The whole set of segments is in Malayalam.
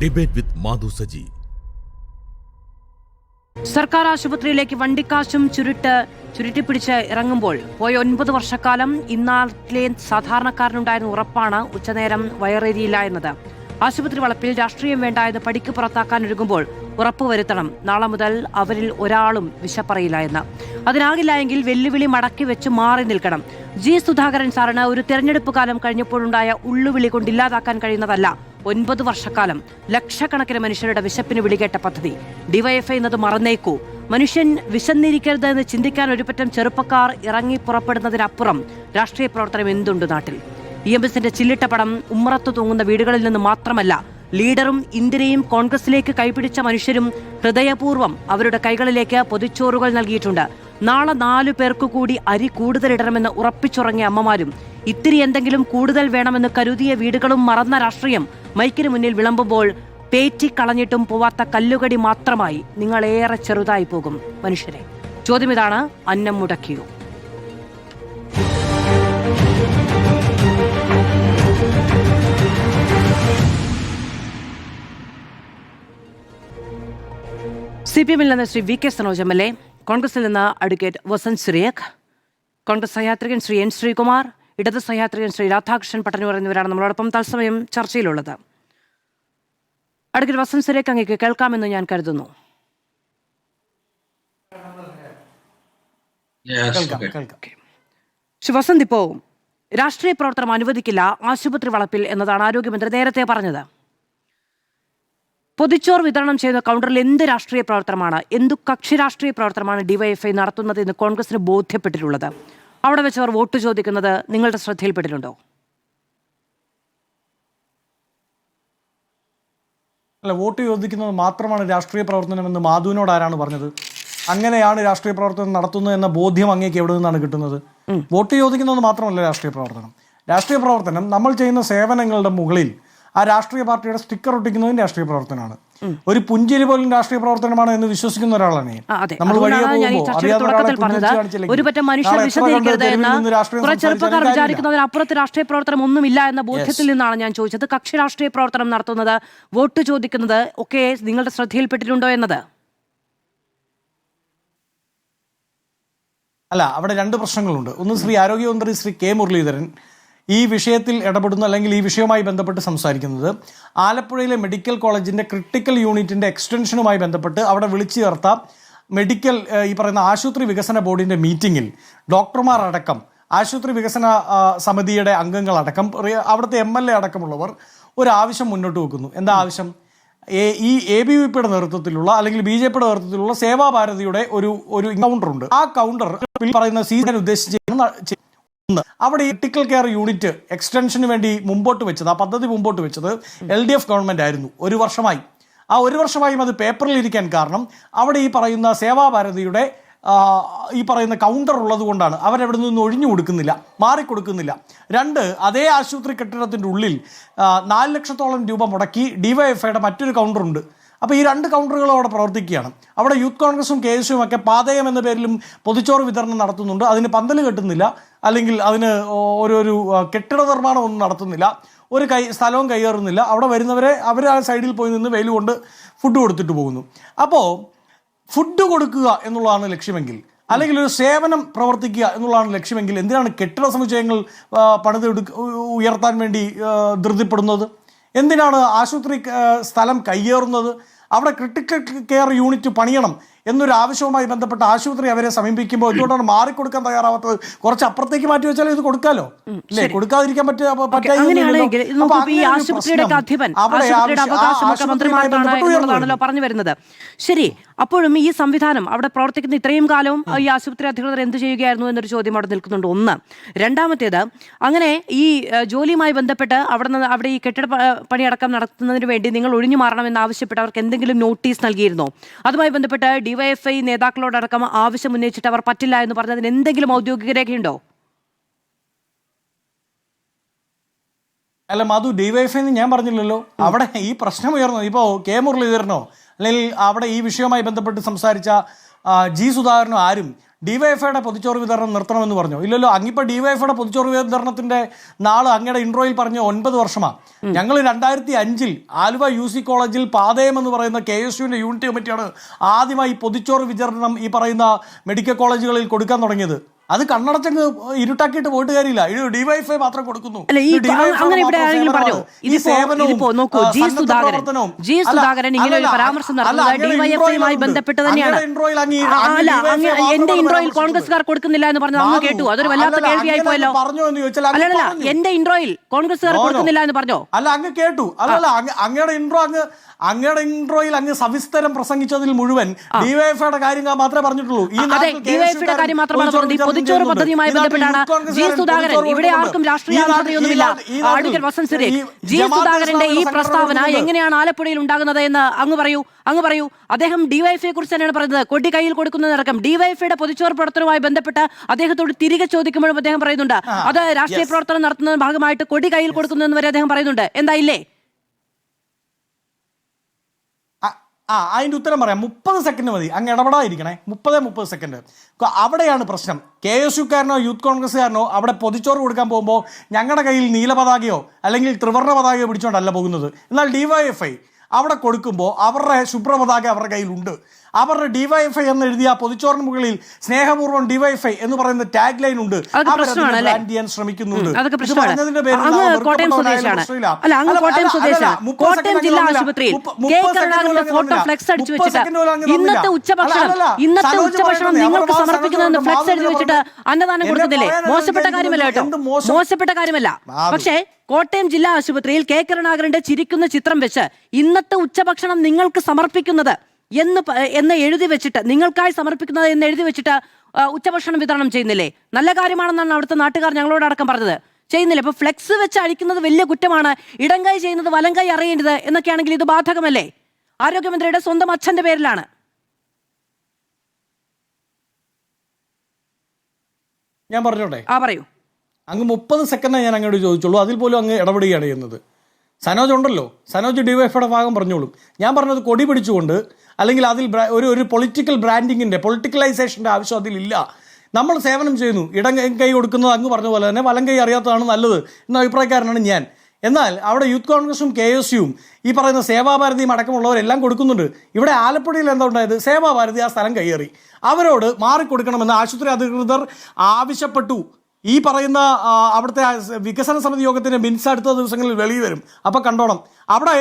Debate with Madhu Saji. സർക്കാർ ആശുപത്രിയിലേക്ക് വണ്ടിക്കാശും ചുരുട്ടിപ്പിടിച്ച് ഇറങ്ങുമ്പോൾ പോയ 9 വർഷക്കാലം ഇന്നാട്ടിലെ സാധാരണക്കാരനുണ്ടായിരുന്ന ഉറപ്പാണ് ഉച്ചനേരം വയറേരിയില്ല എന്നത്. ആശുപത്രി വളപ്പിൽ രാഷ്ട്രീയം വേണ്ട എന്ന് പടിക്ക് പുറത്താക്കാൻ ഒരുങ്ങുമ്പോൾ ഉറപ്പുവരുത്തണം നാളെ മുതൽ അവരിൽ ഒരാളും വിശപ്പറയില്ല എന്ന്. അതിനാകില്ല എങ്കിൽ വെല്ലുവിളി മടക്കി വെച്ച് മാറി നിൽക്കണം. ജി സുധാകരൻ സാറിന് ഒരു തെരഞ്ഞെടുപ്പ് കാലം കഴിഞ്ഞപ്പോഴുണ്ടായ ഉള്ളുവിളി കൊണ്ടില്ലാതാക്കാൻ കഴിയുന്നതല്ല 9 വർഷക്കാലം ലക്ഷക്കണക്കിന് മനുഷ്യരുടെ വിശപ്പിന് വിളികേട്ട പദ്ധതി. ഡിവൈഎഫ്ഐ എന്നത് മറന്നേക്കൂ. മനുഷ്യൻ വിശന്നിരിക്കരുത് എന്ന് ചിന്തിക്കാൻ ഒരുപറ്റം ചെറുപ്പക്കാർ ഇറങ്ങി പുറപ്പെടുന്നതിനപ്പുറം രാഷ്ട്രീയ പ്രവർത്തനം എന്തുണ്ട് നാട്ടിൽ? EMSന്റെ ചില്ലിട്ട പടം ഉമ്മറത്തു തൂങ്ങുന്ന വീടുകളിൽ നിന്ന് മാത്രമല്ല, ലീഡറും ഇന്ദിരയും കോൺഗ്രസിലേക്ക് കൈപിടിച്ച മനുഷ്യരും ഹൃദയപൂർവ്വം അവരുടെ കൈകളിലേക്ക് പൊതിച്ചോറുകൾ നൽകിയിട്ടുണ്ട്. നാളെ 4 പേർക്ക് കൂടി അരി കൂടുതലിടണമെന്ന് ഉറപ്പിച്ചുറങ്ങിയ അമ്മമാരും ഇത്തിരി എന്തെങ്കിലും കൂടുതൽ വേണമെന്ന് കരുതിയ വീടുകളും മറന്ന രാഷ്ട്രീയം മൈക്കിന് മുന്നിൽ വിളമ്പുമ്പോൾ പേറ്റിക്കളഞ്ഞിട്ടും പോവാത്ത കല്ലുകടി മാത്രമായി നിങ്ങളേറെ ചെറുതായി പോകും മനുഷ്യരെ. ചോദ്യം ഇതാണ്: അന്നം മുടക്കിയോ? CPM-ൽ നിന്ന് ശ്രീ VK സനോജ് MLA, കോൺഗ്രസിൽ നിന്ന് അഡ്വക്കേറ്റ് വസന്ത് സിറിയക്, കോൺഗ്രസ് സഹയാത്രികൻ ശ്രീ N ശ്രീകുമാർ, ഇടത് സഹയാത്രികൻ ശ്രീ രാധാകൃഷ്ണൻ പട്ടന്നൂർ എന്നിവരാണ് നമ്മളോടൊപ്പം തത്സമയം ചർച്ചയിലുള്ളത്. അഡ്വക്കേറ്റ് വസന്ത് സിറിയക്, അങ്ങേക്ക് കേൾക്കാമെന്ന് ഞാൻ കരുതുന്നു. ശ്രീ വസന്ത്, ഇപ്പോ രാഷ്ട്രീയ പ്രവർത്തനം അനുവദിക്കില്ല ആശുപത്രി വളപ്പിൽ എന്നതാണ് ആരോഗ്യമന്ത്രി നേരത്തെ പറഞ്ഞത്. പൊതിച്ചോർ വിതരണം ചെയ്യുന്ന കൗണ്ടറിൽ എന്ത് രാഷ്ട്രീയ പ്രവർത്തനമാണ്, എന്തു കക്ഷി രാഷ്ട്രീയ പ്രവർത്തനമാണ് ഡിവൈഎഫ്ഐ നടത്തുന്നത് എന്ന് കോൺഗ്രസിന് ബോധ്യപ്പെട്ടിട്ടുള്ളത്? അവിടെ വെച്ചവർ വോട്ട് ചോദിക്കുന്നത് നിങ്ങളുടെ ശ്രദ്ധയിൽപ്പെട്ടിട്ടുണ്ടോ? അല്ല, വോട്ട് ചോദിക്കുന്നത് മാത്രമാണ് രാഷ്ട്രീയ പ്രവർത്തനമെന്ന് മാധുവിനോട് ആരാണ് പറഞ്ഞത്? അങ്ങനെയാണ് രാഷ്ട്രീയ പ്രവർത്തനം നടത്തുന്നത് എന്ന ബോധ്യം അങ്ങേക്ക് എവിടെ നിന്നാണ് കിട്ടുന്നത്? വോട്ട് ചോദിക്കുന്നത് മാത്രമല്ല രാഷ്ട്രീയ പ്രവർത്തനം. രാഷ്ട്രീയ പ്രവർത്തനം നമ്മൾ ചെയ്യുന്ന സേവനങ്ങളുടെ മുകളിൽ ആ രാഷ്ട്രീയ പാർട്ടിയുടെ സ്റ്റിക്കർ ഒട്ടിക്കുന്നതും രാഷ്ട്രീയ പ്രവർത്തനമാണ്. ഒരു പുഞ്ചിരി പോലും രാഷ്ട്രീയ പ്രവർത്തനമാണ് എന്ന് വിശ്വസിക്കുന്ന ഒരാളാണ് നമ്മൾ. അപ്പുറത്ത് രാഷ്ട്രീയ പ്രവർത്തനം ഒന്നുമില്ല എന്ന ബോധ്യത്തിൽ നിന്നാണ് ഞാൻ ചോദിച്ചത്. കക്ഷി രാഷ്ട്രീയ പ്രവർത്തനം നടത്തുന്നത്, വോട്ട് ചോദിക്കുന്നത് ഒക്കെ നിങ്ങളുടെ ശ്രദ്ധയിൽപ്പെട്ടിട്ടുണ്ടോ എന്നത്. അല്ല, അവിടെ 2 പ്രശ്നങ്ങളുണ്ട്. ഒന്ന്, ശ്രീ ആരോഗ്യമന്ത്രി ശ്രീ K മുരളീധരൻ ഈ വിഷയത്തിൽ ഇടപെടുന്നു, അല്ലെങ്കിൽ ഈ വിഷയവുമായി ബന്ധപ്പെട്ട് സംസാരിക്കുന്നത് ആലപ്പുഴയിലെ മെഡിക്കൽ കോളേജിൻ്റെ ക്രിട്ടിക്കൽ യൂണിറ്റിൻ്റെ എക്സ്റ്റൻഷനുമായി ബന്ധപ്പെട്ട് അവിടെ വിളിച്ചു ചേർത്ത മെഡിക്കൽ ഈ പറയുന്ന ആശുപത്രി വികസന ബോർഡിൻ്റെ മീറ്റിങ്ങിൽ ഡോക്ടർമാർ അടക്കം, ആശുപത്രി വികസന സമിതിയുടെ അംഗങ്ങളടക്കം, അവിടുത്തെ MLA അടക്കമുള്ളവർ ഒരു ആവശ്യം മുന്നോട്ട് വെക്കുന്നു. എന്താ ആവശ്യം? ഈ ABVPയുടെ നേതൃത്വത്തിലുള്ള അല്ലെങ്കിൽ BJPയുടെ നേതൃത്വത്തിലുള്ള സേവാഭാരതിയുടെ ഒരു കൗണ്ടറുണ്ട്. ആ കൗണ്ടർ പറയുന്ന സീസൺ ഉദ്ദേശിച്ച് അവിടെ ക്രിട്ടിക്കൽ കെയർ യൂണിറ്റ് എക്സ്റ്റൻഷന് വേണ്ടി മുമ്പോട്ട് വെച്ചത്, ആ പദ്ധതി മുമ്പോട്ട് വെച്ചത് LDF ഗവൺമെന്റ് ആയിരുന്നു. 1 വർഷമായി. ആ 1 വർഷമായും അത് പേപ്പറിൽ ഇരിക്കാൻ കാരണം അവിടെ ഈ പറയുന്ന സേവാഭാരതിയുടെ ഈ പറയുന്ന കൗണ്ടർ ഉള്ളത് കൊണ്ടാണ്. അവരവിടെ നിന്ന് ഒഴിഞ്ഞു കൊടുക്കുന്നില്ല, മാറിക്കൊടുക്കുന്നില്ല. 2, അതേ ആശുപത്രി കെട്ടിടത്തിൻ്റെ ഉള്ളിൽ 4 ലക്ഷത്തോളം രൂപ മുടക്കി DYFIയുടെ മറ്റൊരു കൗണ്ടറുണ്ട്. അപ്പോൾ ഈ 2 കൗണ്ടറുകളും അവിടെ പ്രവർത്തിക്കുകയാണ്. അവിടെ യൂത്ത് കോൺഗ്രസും KSUവും ഒക്കെ പാതയം എന്ന പേരിലും പൊതിച്ചോറ് വിതരണം നടത്തുന്നുണ്ട്. അതിന് പന്തൽ കെട്ടുന്നില്ല, അല്ലെങ്കിൽ അതിന് ഒരു കെട്ടിട നിർമ്മാണം ഒന്നും നടത്തുന്നില്ല, ഒരു സ്ഥലവും കയ്യേറുന്നില്ല. അവിടെ വരുന്നവരെ അവർ ആ സൈഡിൽ പോയി നിന്ന് വെയിൽ കൊണ്ട് ഫുഡ് കൊടുത്തിട്ട് പോകുന്നു. അപ്പോൾ ഫുഡ് കൊടുക്കുക എന്നുള്ളതാണ് ലക്ഷ്യമെങ്കിൽ, അല്ലെങ്കിൽ ഒരു സേവനം പ്രവർത്തിക്കുക എന്നുള്ളതാണ് ലക്ഷ്യമെങ്കിൽ, എന്തിനാണ് കെട്ടിട സമുച്ചയങ്ങൾ ഉയർത്താൻ വേണ്ടി ധൃതിപ്പെടുന്നത്? എന്തിനാണ് ആശുപത്രി സ്ഥലം കയ്യേറുന്നത്? അവിടെ ക്രിട്ടിക്കൽ കെയർ യൂണിറ്റ് പണിയണം എന്നൊരു ആവശ്യവുമായി ബന്ധപ്പെട്ട് ആശുപത്രി അവരെ സമീപിക്കുമ്പോൾ എന്തുകൊണ്ടാണ് മാറിക്കൊടുക്കാൻ തയ്യാറാവാത്തത്? കുറച്ച് അപ്പുറത്തേക്ക് മാറ്റി വെച്ചാൽ ഇത് കൊടുക്കാലോ, അല്ലേ? കൊടുക്കാതിരിക്കാൻ പറഞ്ഞു വരുന്നത്. ശരി, അപ്പോഴും ഈ സംവിധാനം അവിടെ പ്രവർത്തിക്കുന്ന ഇത്രയും കാലവും ഈ ആശുപത്രി അധികൃതർ എന്ത് ചെയ്യുകയായിരുന്നു എന്നൊരു ചോദ്യം അവിടെ നിൽക്കുന്നുണ്ട്. ഒന്ന്. രണ്ടാമത്തേത്, അങ്ങനെ ഈ ജോലിയുമായി ബന്ധപ്പെട്ട് അവിടെ ഈ കെട്ടിട പണിയടക്കം നടത്തുന്നതിന് വേണ്ടി നിങ്ങൾ ഒഴിഞ്ഞു മാറണമെന്ന് ആവശ്യപ്പെട്ട് അവർക്ക് എന്തെങ്കിലും നോട്ടീസ് നൽകിയിരുന്നോ? അതുമായി ബന്ധപ്പെട്ട് DYFI നേതാക്കളോടടക്കം ആവശ്യം ഉന്നയിച്ചിട്ട് അവർ പറ്റില്ല എന്ന് പറഞ്ഞതിന് എന്തെങ്കിലും ഔദ്യോഗിക രേഖയുണ്ടോ? അല്ല മധു, DYFI എന്ന് ഞാൻ പറഞ്ഞില്ലല്ലോ. അവിടെ ഈ പ്രശ്നം ഉയർന്നത് ഇപ്പോൾ K മുരളീധരനോ അല്ലെങ്കിൽ അവിടെ ഈ വിഷയവുമായി ബന്ധപ്പെട്ട് സംസാരിച്ച G സുധാകരനോ ആരും ഡിവൈഎഫ്ഐയുടെ പൊതിച്ചോറ് വിതരണം നിർത്തണമെന്ന് പറഞ്ഞു. ഇല്ലല്ലോ, അങ്ങിപ്പോൾ ഡിവൈഎഫ്ഐയുടെ പൊതിച്ചോറ് വിതരണത്തിന്റെ നാള് അങ്ങയുടെ ഇൻട്രോയിൽ പറഞ്ഞ 9 വർഷമാണ്. ഞങ്ങൾ 2005 ആലുവ UC കോളേജിൽ പാതയം എന്ന് പറയുന്ന KSUവിന്റെ യൂണിറ്റ് കമ്മിറ്റിയാണ് ആദ്യമായി പൊതിച്ചോറ് വിതരണം ഈ പറയുന്ന മെഡിക്കൽ കോളേജുകളിൽ കൊടുക്കാൻ തുടങ്ങിയത്. അത് കണ്ണടച്ചങ്ങ് ഇരുട്ടാക്കിയിട്ട് പോയിട്ട് കാര്യമില്ല. ഇത് ഡിവൈഎഫ്ഐ മാത്രം കൊടുക്കുന്നു. എന്റെ ഇൻട്രോയിൽ കോൺഗ്രസ്സുകാർ കൊടുക്കുന്നില്ല എന്ന് പറഞ്ഞു അങ്ങ് കേട്ടു. അതൊരു വല്ലാത്ത കേൾവിയായി പോയല്ലോ. അല്ലല്ല, എന്റെ ഇൻട്രോയിൽ കോൺഗ്രസ്സുകാർ കൊടുക്കുന്നില്ല എന്ന് പറഞ്ഞോ? അല്ല, അങ്ങ് കേട്ടു. അല്ലല്ല, അങ്ങയുടെ ഇൻട്രോയിൽ അങ്ങ് സവിസ്തരം പ്രസംഗിച്ചതിൽ മുഴുവൻ ഡിവൈഎഫ്ഐയുടെ കാര്യം മാത്രമേ പറഞ്ഞിട്ടുള്ളൂ. ഡിവൈഎഫ്ഐയുടെ കാര്യം മാത്രമാണ് പറഞ്ഞത്. പൊതിച്ചോറ് പദ്ധതിയുമായി ബന്ധപ്പെട്ടാണ് ജി സുധാകരൻ. ഇവിടെ ആർക്കും രാഷ്ട്രീയ താല്പര്യമൊന്നുമില്ല. അഡ്വക്കേറ്റ് വസന്ത് സിരേഖ്, ജി സുധാകരന്റെ ഈ പ്രസ്താവന എങ്ങനെയാണ് ആലപ്പുഴയിൽ ഉണ്ടാകുന്നത് എന്ന് അങ്ങ് പറയൂ. അദ്ദേഹം ഡിവൈഎഫ്ഐയെ കുറിച്ച് തന്നെയാണ് പറയുന്നത്. കൊടി കയ്യിൽ കൊടുക്കുന്നതടക്കം ഡിവൈഎഫ്ഐയുടെ പൊതിച്ചോറ് പ്രവർത്തനവുമായി ബന്ധപ്പെട്ട് അദ്ദേഹത്തോട് തിരികെ ചോദിക്കുമ്പോഴും അദ്ദേഹം പറയുന്നുണ്ട് അത് രാഷ്ട്രീയ പ്രവർത്തനം നടത്തുന്നതിന്റെ ഭാഗമായിട്ട് കൊടി കയ്യിൽ കൊടുക്കുന്നതെന്ന് വരെ അദ്ദേഹം പറയുന്നുണ്ട്. എന്തായില്ലേ? അതിൻ്റെ ഉത്തരം പറയാം. 30 സെക്കൻഡ് മതി, അങ്ങ് ഇടപെടാതിരിക്കണേ. 30 സെക്കൻഡ്. അവിടെയാണ് പ്രശ്നം. KSUക്കാരനോ യൂത്ത് കോൺഗ്രസ്സുകാരനോ അവിടെ പൊതിച്ചോറ് കൊടുക്കാൻ പോകുമ്പോൾ ഞങ്ങളുടെ കയ്യിൽ നീലപതാകയോ അല്ലെങ്കിൽ ത്രിവർണ്ണ പതാകയോ പിടിച്ചുകൊണ്ടല്ല പോകുന്നത്. എന്നാൽ ഡിവൈഎഫ്ഐ അവിടെ കൊടുക്കുമ്പോൾ അവരുടെ ശുഭ്രപതാക അവരുടെ കയ്യിലുണ്ട്. അവരുടെ ഡിവൈഎഫ്ഐ എന്ന് എഴുതിയ പൊതിച്ചോറിന് മുകളിൽ സ്നേഹപൂർവ്വം ഡിവൈഎഫ്ഐ എന്ന് പറയുന്ന ടാഗ് ലൈൻ ഉണ്ട്. ബ്രാൻഡ് ചെയ്യാൻ ശ്രമിക്കുന്നുണ്ട്. പറഞ്ഞതിന്റെ പേരിൽ ഇന്നത്തെ ഉച്ചഭക്ഷണം നിങ്ങൾക്ക് സമർപ്പിക്കുന്നതെന്ന് ഫ്ലെക്സ് എഴുതി വെച്ചിട്ട് അന്നദാനം കൊടുക്കുന്നില്ലേ? മോശപ്പെട്ട കാര്യമല്ല കേട്ടോ, മോശപ്പെട്ട കാര്യമല്ല. പക്ഷേ കോട്ടയം ജില്ലാ ആശുപത്രിയിൽ K കരുണാകരന്റെ ചിരിക്കുന്ന ചിത്രം വെച്ച് ഇന്നത്തെ ഉച്ചഭക്ഷണം നിങ്ങൾക്ക് സമർപ്പിക്കുന്നത് എന്ന് എഴുതി വെച്ചിട്ട്, നിങ്ങൾക്കായി സമർപ്പിക്കുന്നത് എന്ന് എഴുതി വെച്ചിട്ട് ഉച്ചഭക്ഷണം വിതരണം ചെയ്യുന്നില്ലേ? നല്ല കാര്യമാണെന്നാണ് അവിടുത്തെ നാട്ടുകാർ ഞങ്ങളോടടക്കം പറഞ്ഞത്. ചെയ്യുന്നില്ല. ഇപ്പൊ ഫ്ലെക്സ് വെച്ച് അടിക്കുന്നത് വലിയ കുറ്റമാണ്, ഇടംകൈ ചെയ്യുന്നത് വലംകൈ അറിയേണ്ടത് എന്നൊക്കെയാണെങ്കിൽ ഇത് ബാധകമല്ലേ? ആരോഗ്യമന്ത്രിയുടെ സ്വന്തം അച്ഛന്റെ പേരിലാണ്. ഞാൻ പറഞ്ഞോട്ടെ? പറയൂ. അങ്ങ് 30 സെക്കൻഡേ ഞാൻ അങ്ങോട്ട് ചോദിച്ചുള്ളൂ. അതിൽ പോലും അങ്ങ് ഇടപെടുകയാണ് ചെയ്യുന്നത്. സനോജ് ഉണ്ടല്ലോ, സനോജ് ഡിവൈഎഫ്ഐയുടെ ഭാഗം പറഞ്ഞോളും. ഞാൻ പറഞ്ഞത് കൊടി പിടിച്ചുകൊണ്ട് അല്ലെങ്കിൽ അതിൽ ഒരു പൊളിറ്റിക്കൽ ബ്രാൻഡിങ്ങിൻ്റെ പൊളിറ്റിക്കലൈസേഷൻ്റെ ആവശ്യം അതിലില്ല. നമ്മൾ സേവനം ചെയ്യുന്നു. ഇടം കൈ കൊടുക്കുന്നത് അങ്ങ് പറഞ്ഞ പോലെ തന്നെ വലം കൈ അറിയാത്തതാണ് നല്ലത് എന്ന അഭിപ്രായക്കാരനാണ് ഞാൻ. എന്നാൽ അവിടെ യൂത്ത് കോൺഗ്രസും KSUവും ഈ പറയുന്ന സേവാഭാരതിയും അടക്കമുള്ളവരെല്ലാം കൊടുക്കുന്നുണ്ട്. ഇവിടെ ആലപ്പുഴയിൽ എന്താ ഉണ്ടായത്? സേവാഭാരതി ആ സ്ഥലം കയ്യേറി. അവരോട് മാറിക്കൊടുക്കണമെന്ന് ആശുപത്രി അധികൃതർ ആവശ്യപ്പെട്ടു. ഈ പറയുന്ന അവിടുത്തെ വികസന സമിതി യോഗത്തിൻ്റെ മിനിറ്റ്സ് അടുത്ത ദിവസങ്ങളിൽ വെളിയിൽ വരും. അപ്പോൾ കണ്ടോണം. അവിടെ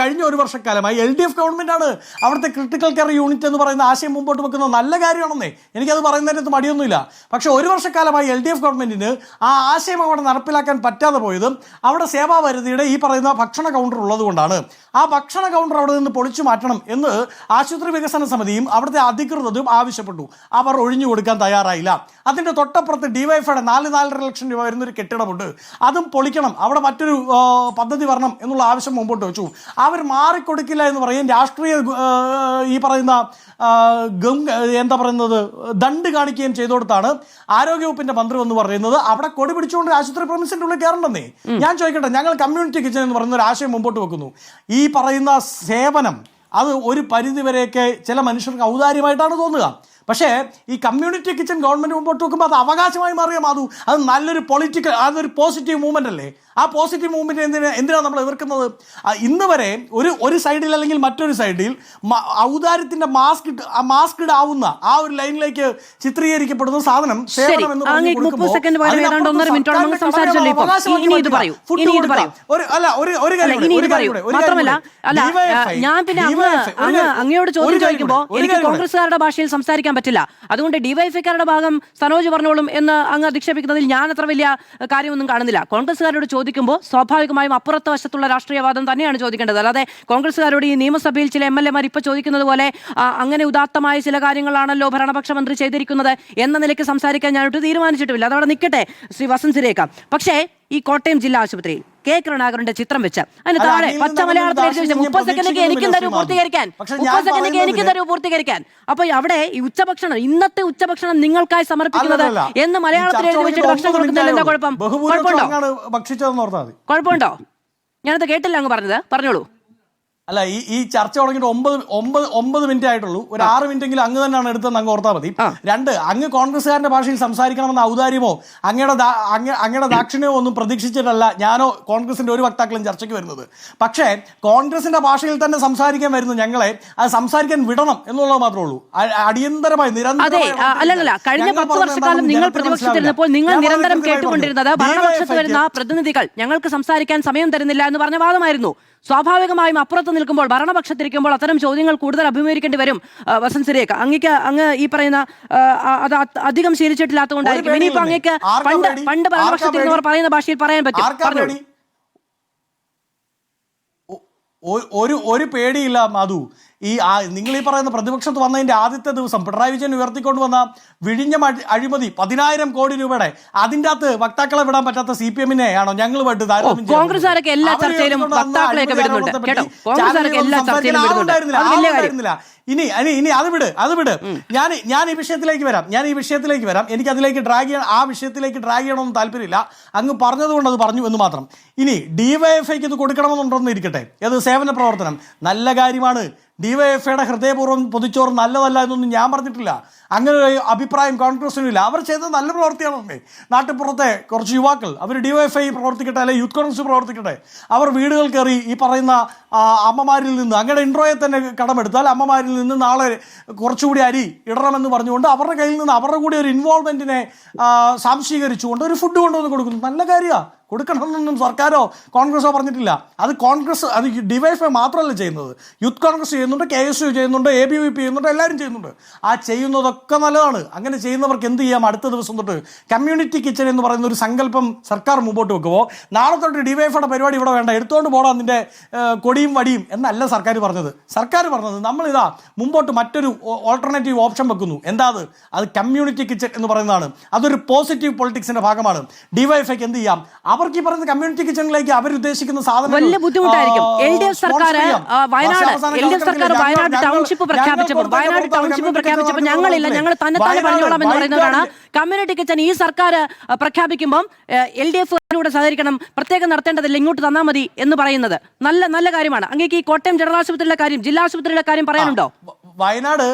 കഴിഞ്ഞ ഒരു വർഷക്കാലമായി LDF ഗവൺമെൻറ്റാണ് അവിടുത്തെ ക്രിട്ടിക്കൽ കെയർ യൂണിറ്റ് എന്ന് പറയുന്ന ആശയം മുമ്പോട്ട് വെക്കുന്നത്. നല്ല കാര്യമാണെന്നേ, എനിക്കത് പറയുന്നതിനകത്ത് മടിയൊന്നുമില്ല. പക്ഷേ ഒരു വർഷക്കാലമായി LDF ഗവൺമെൻറ്റിന് ആ ആശയം അവിടെ നടപ്പിലാക്കാൻ പറ്റാതെ പോയതും അവിടെ സേവാഭാരതിയുടെ ഈ പറയുന്ന ഭക്ഷണ കൗണ്ടർ ഉള്ളത് കൊണ്ടാണ്. ആ ഭക്ഷണ കൗണ്ടർ അവിടെ നിന്ന് പൊളിച്ചു മാറ്റണം എന്ന് ആശുപത്രി വികസന സമിതിയും അവിടുത്തെ അധികൃതരും ആവശ്യപ്പെട്ടു. അവർ ഒഴിഞ്ഞു കൊടുക്കാൻ തയ്യാറായില്ല. അതിൻ്റെ തൊട്ടപ്പുറത്ത് ഡിവൈഎഫ്ഐയുടെ 4-4.5 ലക്ഷം രൂപ വരുന്നൊരു കെട്ടിടമുണ്ട്, അതും പൊളിക്കണം, അവിടെ മറ്റൊരു പദ്ധതി വരണം എന്നുള്ള ആവശ്യം മുമ്പോട്ട് വെച്ചു. അവർ മാറിക്കൊടുക്കില്ല എന്ന് പറയും. രാഷ്ട്രീയ ഈ പറയുന്ന എന്താ പറയുന്നത് ദണ്ട് കാണിക്കുകയും ചെയ്തോടത്താണ് ആരോഗ്യവകുപ്പിന്റെ മന്ത്രി എന്ന് പറയുന്നത് അവിടെ കൊടി പിടിച്ചുകൊണ്ട് ആശുപത്രി പ്രമിസിന്റെ ഉള്ളിൽ കയറണ്ടെന്നേ. ഞാൻ ചോദിക്കട്ടെ, ഞങ്ങൾ കമ്മ്യൂണിറ്റി കിച്ചൺ എന്ന് പറയുന്ന ഒരു ആശയം മുമ്പോട്ട് വെക്കുന്നു. ഈ പറയുന്ന സേവനം അത് ഒരു പരിധിവരെയൊക്കെ ചില മനുഷ്യർക്ക് ഔദാര്യമായിട്ടാണ് തോന്നുക. പക്ഷേ ഈ കമ്മ്യൂണിറ്റി കിച്ചൺ ഗവൺമെന്റ് മുമ്പോട്ട് വെക്കുമ്പോൾ അത് അവകാശമായി മാറിയ മാധു, അത് നല്ലൊരു പൊളിറ്റിക്കൽ, അതൊരു പോസിറ്റീവ് മൂവ്മെന്റ് അല്ലേ? ആ പോസിറ്റീവ് മൂവ്മെന്റ് എന്തിനാണ് നമ്മൾ എതിർക്കുന്നത്? ഇന്ന് വരെ ഒരു സൈഡിൽ അല്ലെങ്കിൽ മറ്റൊരു സൈഡിൽ ഔദാര്യത്തിന്റെ മാസ്ക് ആവുന്ന ആ ഒരു ലൈനിലേക്ക് ചിത്രീകരിക്കപ്പെടുന്ന സാധനം സേവനം എന്ന് അങ്ങയോട് ചോദ്യം ചോദിക്കുമ്പോൾ എനിക്ക് കോൺഗ്രസ്സുകാരുടെ ഭാഷയിൽ സംസാരിക്കാൻ പറ്റില്ല. അതുകൊണ്ട് ഡിവൈഎഫ്ഐക്കാരുടെ ഭാഗം സനോജ് പറഞ്ഞോളും എന്ന് അങ്ങ് അധിക്ഷേപിക്കുന്നതിൽ ഞാൻ അത്ര വലിയ കാര്യമൊന്നും കാണുന്നില്ല. കോൺഗ്രസ്സുകാരോട് ചോദിക്കുമ്പോൾ സ്വാഭാവികമായും അപ്പുറത്തെ വശത്തുള്ള രാഷ്ട്രീയവാദം തന്നെയാണ് ചോദിക്കേണ്ടത്. അല്ലാതെ കോൺഗ്രസ്സുകാരോട് ഈ നിയമസഭയിൽ ചില MLA-മാർ ഇപ്പോൾ ചോദിക്കുന്നത് പോലെ അങ്ങനെ ഉദാത്തമായ ചില കാര്യങ്ങളാണല്ലോ ഭരണപക്ഷ മന്ത്രി ചെയ്തിരിക്കുന്നത് എന്ന നിലയ്ക്ക് സംസാരിക്കാൻ ഞാനൊട്ട് തീരുമാനിച്ചിട്ടുമില്ല. അതവിടെ നിൽക്കട്ടെ ശ്രീ വസന്ത് സിരേഖ. പക്ഷേ ഈ കോട്ടയം ജില്ലാ ആശുപത്രിയിൽ K കരുണാകരന്റെ ചിത്രം വെച്ച് അതിന് താഴെ പച്ച മലയാളത്തിൽ എഴുതി വെച്ച 30 സെക്കൻഡിലേക്ക് എനിക്കും തരൂ പൂർത്തീകരിക്കാൻ, 30 സെക്കൻഡിലേക്ക് എനിക്കും തരൂ പൂർത്തീകരിക്കാൻ. അപ്പൊ അവിടെ ഈ ഉച്ചഭക്ഷണം, ഇന്നത്തെ ഉച്ചഭക്ഷണം നിങ്ങൾക്കായി സമർപ്പിക്കുന്നത് എന്ന് മലയാളത്തിൽ എഴുതി വെച്ചിട്ട് ഭക്ഷണം കൊടുക്കുന്നില്ല. എന്താ കുഴപ്പം? കുഴപ്പമുണ്ടോ? ഞാനത് കേട്ടില്ല അങ്ങ് പറഞ്ഞത്. പറഞ്ഞോളൂ. അല്ല ഈ ചർച്ച തുടങ്ങിയിട്ട് 9 മിനിറ്റ് ആയിട്ടുള്ളൂ. ഒരു 6 മിനിറ്റെങ്കിലും അങ്ങ് തന്നെയാണ് എടുത്തതെന്ന് അങ്ങ് ഓർത്താൽ മതി. 2, അങ്ങ് കോൺഗ്രസ്സുകാരന്റെ ഭാഷയിൽ സംസാരിക്കണമെന്ന ഔദാര്യമോ അങ്ങയുടെ ദാക്ഷിണ്യമോ ഒന്നും പ്രതീക്ഷിച്ചിട്ടല്ല ഞാനോ കോൺഗ്രസിന്റെ ഒരു വക്താക്കളും ചർച്ചയ്ക്ക് വരുന്നത്. പക്ഷേ കോൺഗ്രസിന്റെ ഭാഷയിൽ തന്നെ സംസാരിക്കാൻ വരുന്നു ഞങ്ങളെ അത് സംസാരിക്കാൻ വിടണം എന്നുള്ളത് മാത്രമേ ഉള്ളൂ. അടിയന്തരമായി അല്ലല്ല, കഴിഞ്ഞ 10 വർഷക്കാലം നിങ്ങൾ പ്രതിപക്ഷത്തിരുന്നപ്പോൾ നിങ്ങൾ നിരന്തരം കേട്ടുകൊണ്ടിരുന്നത് ഭരണപക്ഷത്ത് വരുന്ന പ്രതിനിധികൾ ഞങ്ങൾക്ക് സംസാരിക്കാൻ സമയം തരുന്നില്ല എന്ന് പറഞ്ഞ വാദമായിരുന്നു. സ്വാഭാവികമായും അപ്പുറത്ത് നിൽക്കുമ്പോൾ ഭരണപക്ഷത്തിരിക്കുമ്പോൾ അത്തരം ചോദ്യങ്ങൾ കൂടുതൽ അഭിമുഖീകരിക്കേണ്ടി വരും. വസന്ത് സിറിയക്ക് അങ്ങ് ഈ പറയുന്ന അത് അധികം ശീലിച്ചിട്ടില്ലാത്തതുകൊണ്ടായിരിക്കും. ഇനിയിപ്പോ അങ്ങേക്ക് പണ്ട് ഭരണപക്ഷത്തിരുന്നവർ പറയുന്ന ഭാഷയിൽ പറയാൻ പറ്റും. ഒരു പേടിയില്ല മധു. നിങ്ങൾ ഈ പറയുന്ന പ്രതിപക്ഷത്ത് വന്നതിന്റെ ആദ്യത്തെ ദിവസം പിണറായി വിജയൻ ഉയർത്തിക്കൊണ്ട് വന്ന വിഴിഞ്ഞം അഴിമതി 10,000 കോടി രൂപയുടെ അതിൻ്റെ അകത്ത് വക്താക്കളെ വിടാൻ പറ്റാത്ത CPM ആണോ ഞങ്ങൾ കോൺഗ്രസ്സുകാരൊക്കെ എല്ലാ ചർച്ചയിലും വക്താക്കളെയൊക്കെ വിടുന്നുണ്ട് കേട്ടോ. കോൺഗ്രസ്സുകാരൊക്കെ എല്ലാ ചർച്ചയിലും വിടുന്നുണ്ട്. ഇനി അത് വിട്. ഞാൻ ഈ വിഷയത്തിലേക്ക് വരാം. എനിക്ക് അതിലേക്ക് ആ വിഷയത്തിലേക്ക് ഡ്രാഗ് ചെയ്യണമെന്ന് താല്പര്യമില്ല. അങ്ങ് പറഞ്ഞതുകൊണ്ട് അത് പറഞ്ഞു എന്ന് മാത്രം. ഇനി DYFIക്ക് ഇത് കൊടുക്കണമെന്നുണ്ടെന്ന് ഇരിക്കട്ടെ. ഏത് സേവന പ്രവർത്തനം നല്ല കാര്യമാണ്. DYFIയുടെ ഹൃദയപൂർവ്വം പൊതിച്ചോറ് നല്ലതല്ല എന്നൊന്നും ഞാൻ പറഞ്ഞിട്ടില്ല. അങ്ങനെ ഒരു അഭിപ്രായം കോൺഗ്രസിനില്ല. അവർ ചെയ്തത് നല്ല പ്രവർത്തിയാണേ. നാട്ടിൻപുറത്തെ കുറച്ച് യുവാക്കൾ അവർ DYFI പ്രവർത്തിക്കട്ടെ, അല്ലെങ്കിൽ യൂത്ത് കോൺഗ്രസ് പ്രവർത്തിക്കട്ടെ. അവർ വീടുകൾ കയറി ഈ പറയുന്ന അമ്മമാരിൽ നിന്ന് അങ്ങയുടെ ഇൻട്രോയെ തന്നെ കടമെടുത്താൽ അമ്മമാരിൽ നിന്ന് നാളെ കുറച്ചുകൂടി അരി ഇടണമെന്ന് പറഞ്ഞുകൊണ്ട് അവരുടെ കയ്യിൽ നിന്ന് അവരുടെ കൂടി ഒരു ഇൻവോൾവ്മെന്റിനെ സാംശീകരിച്ചുകൊണ്ട് ഒരു ഫുഡ് കൊണ്ടുവന്ന് കൊടുക്കുന്നു. നല്ല കാര്യമാണ്. കൊടുക്കണമെന്നൊന്നും സർക്കാരോ കോൺഗ്രസോ പറഞ്ഞിട്ടില്ല. അത് DYFI മാത്രമല്ല ചെയ്യുന്നത്. യൂത്ത് കോൺഗ്രസ് ചെയ്യുന്നുണ്ട്, KSU ചെയ്യുന്നുണ്ട്, ABVP ചെയ്യുന്നുണ്ട്, എല്ലാവരും ചെയ്യുന്നുണ്ട്. ആ ചെയ്യുന്നതൊക്കെ നല്ലതാണ്. അങ്ങനെ ചെയ്യുന്നവർക്ക് എന്ത് ചെയ്യാം? അടുത്ത ദിവസം തൊട്ട് കമ്മ്യൂണിറ്റി കിച്ചൺ എന്ന് പറയുന്ന ഒരു സങ്കല്പം സർക്കാർ മുമ്പോട്ട് വെക്കുമ്പോൾ നാളെ തൊട്ട് DYFIയുടെ പരിപാടി ഇവിടെ വേണ്ട, എടുത്തുകൊണ്ട് പോകണം അതിൻ്റെ കൊടിയും വടിയും എന്നല്ല സർക്കാർ പറഞ്ഞത്. നമ്മളിതാ മുമ്പോട്ട് മറ്റൊരു ഓൾട്ടർനേറ്റീവ് ഓപ്ഷൻ വെക്കുന്നു. എന്താ അത് കമ്മ്യൂണിറ്റി കിച്ചൺ എന്ന് പറയുന്നതാണ്. അതൊരു പോസിറ്റീവ് പൊളിറ്റിക്സിന്റെ ഭാഗമാണ്. DYFIക്ക് എന്ത് ചെയ്യാം? അവർക്ക് ഈ പറയുന്ന കമ്മ്യൂണിറ്റി കിച്ചണിലേക്ക് അവരുദ്ദേശിക്കുന്ന സാധനം വലിയ ബുദ്ധിമുട്ടായിരിക്കും. LDF സർക്കാർ വയനാട് ടൗൺഷിപ്പ് പ്രഖ്യാപിച്ചപ്പോൾ ഞങ്ങൾ തന്നെ പറഞ്ഞോളാം എന്ന് പറയുന്നവരാണ്. കമ്മ്യൂണിറ്റി കിച്ചൺ ഈ സർക്കാർ പ്രഖ്യാപിക്കുമ്പോൾ LDF സഹകരിക്കണം, പ്രത്യേകം നടത്തേണ്ടതില്ല, ഇങ്ങോട്ട് തന്നാൽ മതി എന്ന് പറയുന്നത് നല്ല കാര്യമാണ്. അങ്ങേക്ക് ഈ കോട്ടയം ജനറൽ ആശുപത്രിയിലെ കാര്യം, ജില്ലാ ആശുപത്രിയുടെ കാര്യം പറയാനുണ്ടോ? വയനാട്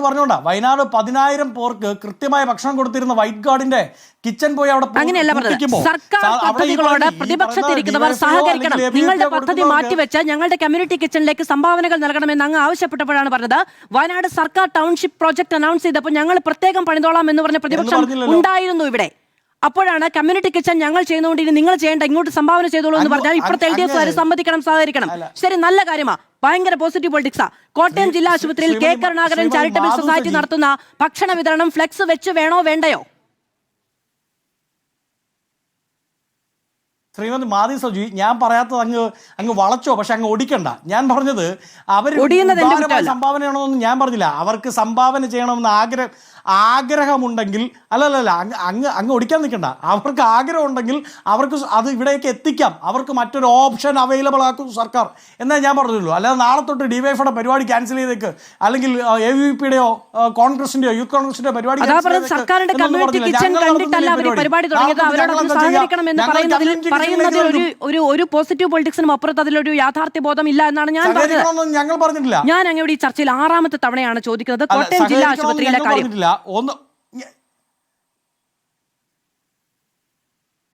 പറഞ്ഞോണ്ടാ. വയനാട് 10,000 പേർക്ക് കൃത്യമായ ഭക്ഷണം കൊടുത്തിരുന്ന വൈറ്റ് ഗാർഡിന്റെ കിച്ചൺ പോയി അവിടെ അങ്ങനെയല്ല പറഞ്ഞത്. സർക്കാർ പദ്ധതികളോട് പ്രതിപക്ഷത്തിരിക്കുന്നവർ സഹകരിക്കണം. നിങ്ങളുടെ പദ്ധതി മാറ്റിവെച്ച് ഞങ്ങളുടെ കമ്മ്യൂണിറ്റി കിച്ചണിലേക്ക് സംഭാവനകൾ നൽകണമെന്ന് അങ്ങ് ആവശ്യപ്പെട്ടപ്പോഴാണ് പറഞ്ഞത്. വയനാട് സർക്കാർ ടൗൺഷിപ്പ് പ്രോജക്ട് അനൗൺസ് ചെയ്തപ്പോൾ ഞങ്ങൾ പ്രത്യേകം പണിതോളാം എന്ന് പറഞ്ഞ പ്രതിപക്ഷം ഉണ്ടായിരുന്നു ഇവിടെ. അപ്പോഴാണ് കമ്മ്യൂണിറ്റി കിച്ചൺ ഞങ്ങൾ ചെയ്യുന്നതുകൊണ്ട് ഇനി നിങ്ങൾ ചെയ്യേണ്ട, ഇങ്ങോട്ട് സംഭാവന ചെയ്തോളൂ എന്ന് പറഞ്ഞാൽ ഇപ്പോഴത്തെ LDF സമ്മതിക്കണം, സഹകരിക്കണം. ശരി, നല്ല കാര്യമാണ്. ഭയങ്കര പോസിറ്റീവ് പൊളിറ്റിക്സാ. കോട്ടയം ജില്ലാ ആശുപത്രിയിൽ K കരുണാകരൻ ചാരിറ്റബിൾ സൊസൈറ്റി നടത്തുന്ന ഭക്ഷണ വിതരണം ഫ്ലെക്സ് വെച്ച് വേണോ വേണ്ടയോ? ശ്രീമതി മാധി സജി, ഞാൻ പറയാത്തത് അങ്ങ് വളച്ചോ, പക്ഷെ അങ്ങ് ഒടിക്കണ്ട. ഞാൻ പറഞ്ഞത് അവർ സംഭാവനയാണോന്ന് ഞാൻ പറഞ്ഞില്ല. അവർക്ക് സംഭാവന ചെയ്യണമെന്ന് ആഗ്രഹമുണ്ടെങ്കിൽ അങ്ങ് ഒടിക്കാൻ നിൽക്കണ്ട. അവർക്ക് ആഗ്രഹം ഉണ്ടെങ്കിൽ അവർക്ക് അത് ഇവിടേക്ക് എത്തിക്കാം. അവർക്ക് മറ്റൊരു ഓപ്ഷൻ അവൈലബിൾ ആക്കും സർക്കാർ എന്നേ ഞാൻ പറഞ്ഞുള്ളൂ. അല്ലാതെ നാളെ തൊട്ട് DYFIയുടെ പരിപാടി ക്യാൻസൽ ചെയ്തേക്ക്, അല്ലെങ്കിൽ ABVPയുടെയോ കോൺഗ്രസിന്റെയോ യൂത്ത് കോൺഗ്രസിന്റെ പരിപാടി ഒരു പോസിറ്റീവ് പൊളിറ്റിക്സിനും അപ്പുറത്ത് അതിലൊരു യാഥാർത്ഥ്യ ബോധം ഇല്ല എന്നാണ് ഞാൻ പറഞ്ഞത്. ഞങ്ങൾ പറഞ്ഞിട്ടില്ല. ഞാൻ അങ്ങയുടെ ഈ ചർച്ചയിൽ 6ാമത്തെ തവണയാണ് ചോദിക്കുന്നത് കോട്ടയം ജില്ലാ ആശുപത്രിയിലെ കാര്യം.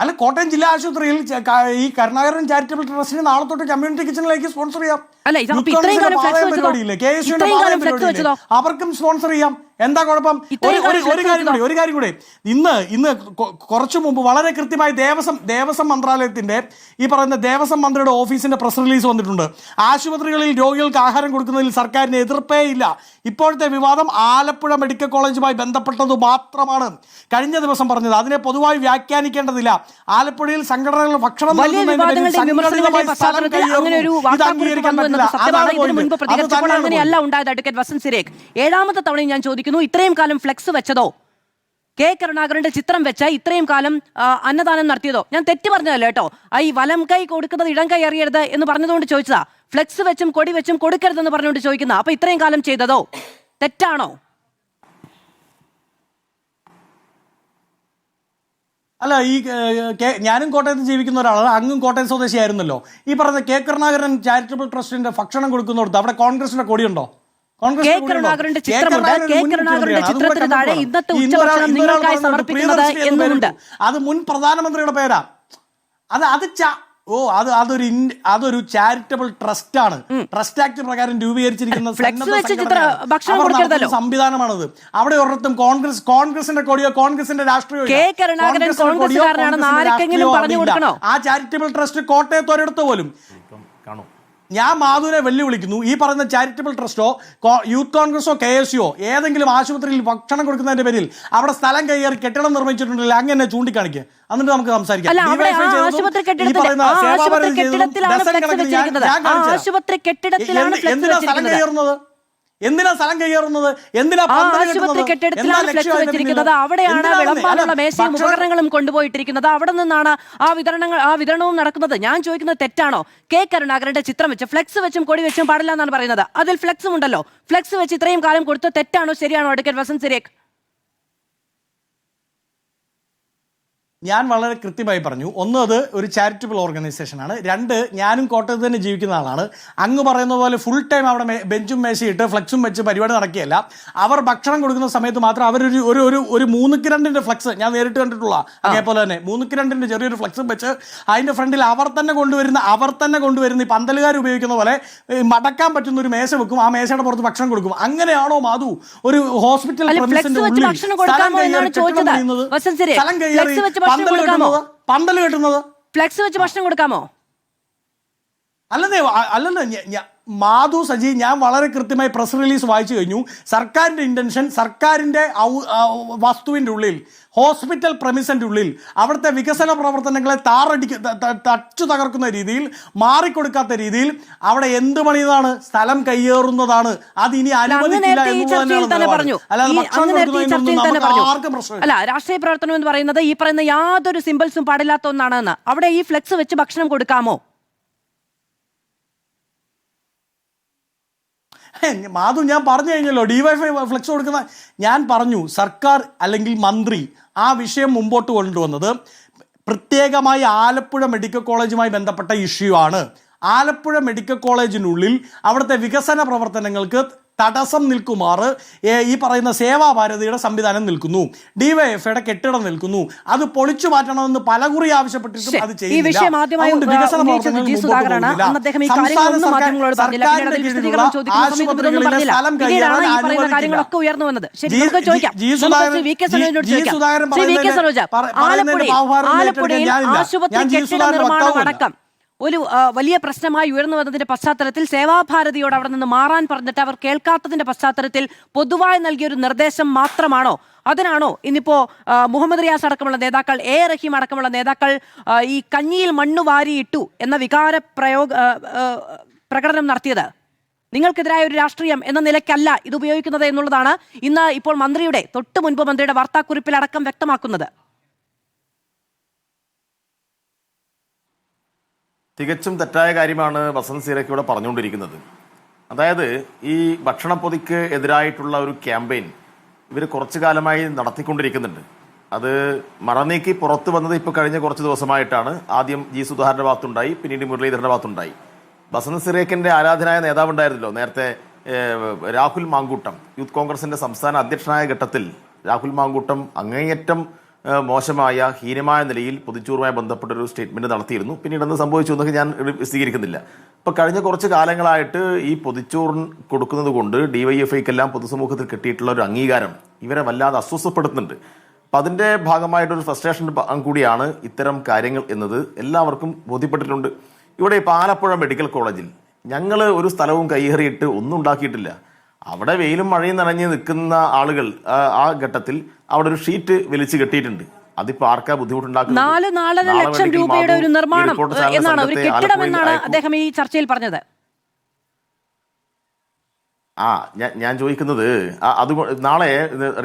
അല്ല, കോട്ടയം ജില്ലാ ആശുപത്രിയിൽ ഈ കരുണാകരൻ ചാരിറ്റബിൾ ട്രസ്റ്റിന് നാളെ തൊട്ട് കമ്മ്യൂണിറ്റി കിച്ചണിലേക്ക് സ്പോൺസർ ചെയ്യാം. അവർക്കും സ്പോൺസർ ചെയ്യാം. എന്താ കുഴപ്പം? ഒരു കാര്യം കൂടി. ഇന്ന് കുറച്ചു മുമ്പ് വളരെ കൃത്യമായി ദേവസ്വം മന്ത്രാലയത്തിന്റെ ഈ പറയുന്ന ദേവസ്വം മന്ത്രിയുടെ ഓഫീസിന്റെ പ്രസ് റിലീസ് വന്നിട്ടുണ്ട്. ആശുപത്രികളിൽ രോഗികൾക്ക് ആഹാരം കൊടുക്കുന്നതിൽ സർക്കാരിന് എതിർപ്പേ ഇല്ല. ഇപ്പോഴത്തെ വിവാദം ആലപ്പുഴ മെഡിക്കൽ കോളേജുമായി ബന്ധപ്പെട്ടത് മാത്രമാണ് കഴിഞ്ഞ ദിവസം പറഞ്ഞത്. അതിനെ പൊതുവായി വ്യാഖ്യാനിക്കേണ്ടതില്ല. ആലപ്പുഴയിൽ സംഘടനകൾ ഭക്ഷണം അങ്ങനെയല്ല ഉണ്ടായത്. അഡ്വക്കേറ്റ് വസന്ത് സിരേഖ്, 7ാമത്തെ തവണയും ഞാൻ ചോദിക്കുന്നു, ഇത്രയും കാലം ഫ്ലെക്സ് വെച്ചതോ, K കരുണാകരന്റെ ചിത്രം വെച്ച് ഇത്രയും കാലം അന്നദാനം നടത്തിയതോ? ഞാൻ തെറ്റ് പറഞ്ഞതല്ല കേട്ടോ. ഈ വലം കൈ കൊടുക്കുന്നത് ഇടം കൈ അറിയരുത് എന്ന് പറഞ്ഞതുകൊണ്ട് ചോദിച്ചതാ. ഫ്ലെക്സ് വെച്ചും കൊടി വെച്ചും കൊടുക്കരുതെന്ന് പറഞ്ഞുകൊണ്ട് ചോദിക്കുന്ന. അപ്പൊ ഇത്രയും കാലം ചെയ്തതോ തെറ്റാണോ? അല്ല ഞാനും കോട്ടയത്ത് ജീവിക്കുന്ന ഒരാളാണ്, അങ്ങും കോട്ടയം സ്വദേശിയായിരുന്നല്ലോ. ഈ പറഞ്ഞ കെ കരുണാകരൻ ചാരിറ്റബിൾ ട്രസ്റ്റിന്റെ ഭക്ഷണം കൊടുക്കുന്നിടത്ത് അവിടെ കോൺഗ്രസിന്റെ കൊടിയുണ്ടോ? കരുണാകരന്റെ ചിത്രത്തിന് താഴെ ഇന്നത്തെ ഉച്ചഭക്ഷണം നിങ്ങൾക്കായി സമർപ്പിക്കുന്നത് എന്നുണ്ട്. അത് മുൻ പ്രധാനമന്ത്രിയുടെ പേരാ. അതൊരു ചാരിറ്റബിൾ ട്രസ്റ്റ് ആണ്. ട്രസ്റ്റ് ആക്ട് പ്രകാരം രൂപീകരിച്ചിരിക്കുന്ന സംവിധാനമാണത്. അവിടെ ഒരിടത്തും കോൺഗ്രസിന്റെ കൊടിയോ കോൺഗ്രസിന്റെ രാഷ്ട്രീയോ ആ ചാരിറ്റബിൾ ട്രസ്റ്റ് കോട്ടയത്ത് ഒരിടത്ത് പോലും. ഞാൻ മാധുവിനെ വെല്ലുവിളിക്കുന്നു, ഈ പറയുന്ന ചാരിറ്റബിൾ ട്രസ്റ്റോ യൂത്ത് കോൺഗ്രസോ KSU ഏതെങ്കിലും ആശുപത്രിയിൽ ഭക്ഷണം കൊടുക്കുന്നതിന്റെ പേരിൽ അവിടെ സ്ഥലം കയ്യേറി കെട്ടിടം നിർമ്മിച്ചിട്ടുണ്ടെങ്കിൽ അങ്ങനെ ചൂണ്ടിക്കാണിക്കുക, എന്നിട്ട് നമുക്ക് സംസാരിക്കാം. എന്തിനാ സ്ഥലം കയ്യേറുന്നത്? അവിടെയാണ് വിളമ്പാനുള്ള മേശയും ഉപകരണങ്ങളും കൊണ്ടുപോയിട്ടിരിക്കുന്നത്. അവിടെ നിന്നാണ് ആ വിതരണവും നടക്കുന്നത്. ഞാൻ ചോദിക്കുന്നത് തെറ്റാണോ? കെ കരുണാകരന്റെ ചിത്രം വെച്ച് ഫ്ലെക്സ് വെച്ചും കൊടി വെച്ചും പാടില്ല എന്നാണ് പറയുന്നത്. അതിൽ ഫ്ലെക്സും ഉണ്ടല്ലോ. ഫ്ലെക്സ് വെച്ച് ഇത്രയും കാലം കൊടുത്ത് തെറ്റാണോ ശരിയാണോ അഡ്വക്കേറ്റ് വസന്ത് സിരേഖ്? ഞാൻ വളരെ കൃത്യമായി പറഞ്ഞു. ഒന്ന്, അത് ഒരു ചാരിറ്റബിൾ ഓർഗനൈസേഷനാണ്. രണ്ട്, ഞാനും കോട്ടയത്ത് തന്നെ ജീവിക്കുന്ന ആളാണ്. അങ്ങ് പറയുന്ന പോലെ ഫുൾ ടൈം അവിടെ ബെഞ്ചും മേശയിട്ട് ഫ്ലെക്സും വെച്ച് പരിപാടി നടക്കുകയല്ല. അവർ ഭക്ഷണം കൊടുക്കുന്ന സമയത്ത് മാത്രം അവരൊരു ഒരു 3:2 ഫ്ലെക്സ് ഞാൻ നേരിട്ട് കണ്ടിട്ടുള്ള, അതേപോലെ തന്നെ 3:2 ചെറിയൊരു ഫ്ലെക്സും വെച്ച് അതിന്റെ ഫ്രണ്ടിൽ അവർ തന്നെ കൊണ്ടുവരുന്ന ഈ പന്തലുകാർ ഉപയോഗിക്കുന്ന പോലെ മടക്കാൻ പറ്റുന്ന ഒരു മേശ വെക്കും. ആ മേശയുടെ പുറത്ത് ഭക്ഷണം കൊടുക്കും. അങ്ങനെയാണോ മാധു ഒരു ഹോസ്പിറ്റൽ പന്തൽ കെട്ടുന്നത്? ഫ്ലെക്സ് വെച്ച് ഭക്ഷണം കൊടുക്കാമോ? അല്ലെന്നേ മാധു സജി, ഞാൻ വളരെ കൃത്യമായി പ്രസ് റിലീസ് വായിച്ചു കഴിഞ്ഞു. സർക്കാരിന്റെ ഇന്റൻഷൻ, സർക്കാരിന്റെ വസ്തുവിന്റെ ഉള്ളിൽ, ഹോസ്പിറ്റൽ പ്രമിസിന്റെ ഉള്ളിൽ അവിടുത്തെ വികസന പ്രവർത്തനങ്ങളെ തച്ചു തകർക്കുന്ന രീതിയിൽ, മാറിക്കൊടുക്കാത്ത രീതിയിൽ അവിടെ എന്ത് പണിയതാണ്? സ്ഥലം കയ്യേറുന്നതാണ്. അത് ഇനി അനുവദിക്കില്ല അല്ല, രാഷ്ട്രീയ പ്രവർത്തനം എന്ന് പറയുന്നത് ഈ പറയുന്ന യാതൊരു സിമ്പിൾസും പാടില്ലാത്ത ഒന്നാണെന്ന്. അവിടെ ഈ ഫ്ലെക്സ് വെച്ച് ഭക്ഷണം കൊടുക്കാമോ? മാധു, ഞാൻ പറഞ്ഞു കഴിഞ്ഞല്ലോ ഡിവൈഎഫ്ഐ ഫ്ലെക്സ് കൊടുക്കുന്ന. ഞാൻ പറഞ്ഞു സർക്കാർ അല്ലെങ്കിൽ മന്ത്രി ആ വിഷയം മുമ്പോട്ട് കൊണ്ടുവന്നത് പ്രത്യേകമായി ആലപ്പുഴ മെഡിക്കൽ കോളേജുമായി ബന്ധപ്പെട്ട ഇഷ്യൂ ആണ്. ആലപ്പുഴ മെഡിക്കൽ കോളേജിനുള്ളിൽ അവിടുത്തെ വികസന പ്രവർത്തനങ്ങൾക്ക് തടസ്സം നിൽക്കുമാറ് ഈ പറയുന്ന സേവാഭാരതിയുടെ സംവിധാനം നിൽക്കുന്നു, ഡിവൈഎഫ്ഐയുടെ കെട്ടിടം നിൽക്കുന്നു. അത് പൊളിച്ചു മാറ്റണമെന്ന് പലകുറി ആവശ്യപ്പെട്ടിട്ടും അത് ചെയ്യുന്നില്ല. ഒരു വലിയ പ്രശ്നമായി ഉയർന്നു വന്നതിന്റെ പശ്ചാത്തലത്തിൽ സേവാഭാരതിയോട് അവിടെ നിന്ന് മാറാൻ പറഞ്ഞിട്ട് അവർ കേൾക്കാത്തതിന്റെ പശ്ചാത്തലത്തിൽ പൊതുവായി നൽകിയൊരു നിർദ്ദേശം മാത്രമാണോ? അതിനാണോ ഇന്നിപ്പോ മുഹമ്മദ് റിയാസ് അടക്കമുള്ള നേതാക്കൾ, റഹീം അടക്കമുള്ള നേതാക്കൾ ഈ കഞ്ഞിയിൽ മണ്ണു വാരിയിട്ടു എന്ന പ്രകടനം നടത്തിയത്? നിങ്ങൾക്കെതിരായ ഒരു രാഷ്ട്രീയം എന്ന നിലയ്ക്കല്ല ഇത് ഉപയോഗിക്കുന്നത് എന്നുള്ളതാണ് ഇന്ന് ഇപ്പോൾ മന്ത്രിയുടെ തൊട്ടു മുൻപ് മന്ത്രിയുടെ വാർത്താക്കുറിപ്പിലടക്കം വ്യക്തമാക്കുന്നത്. തികച്ചും തെറ്റായ കാര്യമാണ് വസന്ത് സിരേഖ് ഇവിടെ പറഞ്ഞുകൊണ്ടിരിക്കുന്നത്. അതായത് ഈ ഭക്ഷണപ്പൊതിക്ക് എതിരായിട്ടുള്ള ഒരു ക്യാമ്പയിൻ ഇവർ കുറച്ചു കാലമായി നടത്തിക്കൊണ്ടിരിക്കുന്നുണ്ട്. അത് മറനീക്കി പുറത്തു വന്നത് ഇപ്പോൾ കഴിഞ്ഞ കുറച്ച് ദിവസമായിട്ടാണ്. ആദ്യം ജി സുധാകരന്റെ ഭാഗത്തുണ്ടായി, പിന്നീട് മുരളീധരന്റെ ഭാഗത്തുണ്ടായി. വസന്ത് സിരേഖിന്റെ ആരാധനായ നേതാവ് ഉണ്ടായിരുന്നല്ലോ നേരത്തെ, രാഹുൽ മാങ്കൂട്ടം. യൂത്ത് കോൺഗ്രസിന്റെ സംസ്ഥാന അധ്യക്ഷനായ ഘട്ടത്തിൽ രാഹുൽ മാങ്കൂട്ടം അങ്ങേയറ്റം മോശമായ ഹീനമായ നിലയിൽ പൊതിച്ചോറുമായി ബന്ധപ്പെട്ടൊരു സ്റ്റേറ്റ്മെന്റ് നടത്തിയിരുന്നു. പിന്നീട് എന്ത് സംഭവിച്ചു എന്നൊക്കെ ഞാൻ സ്വീകരിക്കുന്നില്ല. ഇപ്പൊ കഴിഞ്ഞ കുറച്ച് കാലങ്ങളായിട്ട് ഈ പൊതിച്ചോറിന് കൊടുക്കുന്നത് കൊണ്ട് ഡിവൈഎഫ്ഐക്കെല്ലാം പൊതുസമൂഹത്തിൽ കിട്ടിയിട്ടുള്ള ഒരു അംഗീകാരം ഇവരെ വല്ലാതെ അസ്വസ്ഥപ്പെടുത്തുന്നുണ്ട്. അപ്പം അതിന്റെ ഭാഗമായിട്ടൊരു ഫ്രസ്ട്രേഷൻ കൂടിയാണ് ഇത്തരം കാര്യങ്ങൾ എന്നത് എല്ലാവർക്കും ബോധ്യപ്പെട്ടിട്ടുണ്ട്. ഇവിടെ ഇപ്പോൾ ആലപ്പുഴ മെഡിക്കൽ കോളേജിൽ ഞങ്ങൾ ഒരു സ്ഥലവും കയ്യേറിയിട്ട് ഒന്നും ഉണ്ടാക്കിയിട്ടില്ല. അവിടെ വെയിലും മഴയും നനഞ്ഞ് നിൽക്കുന്ന ആളുകൾ ആ ഘട്ടത്തിൽ അവിടെ ഒരു ഷീറ്റ് വലിച്ചു കെട്ടിയിട്ടുണ്ട്. അതിപ്പോ ആർക്കാ ബുദ്ധിമുട്ടുണ്ടാക്കുന്നത്? 4.5 ലക്ഷം രൂപയുടെ ഒരു നിർമ്മാണം എന്നാണ്, ഒരു കെട്ടിടം എന്നാണ് അദ്ദേഹം ഈ ചർച്ചയിൽ പറഞ്ഞത്. ഞാൻ ചോദിക്കുന്നത് അത് നാളെ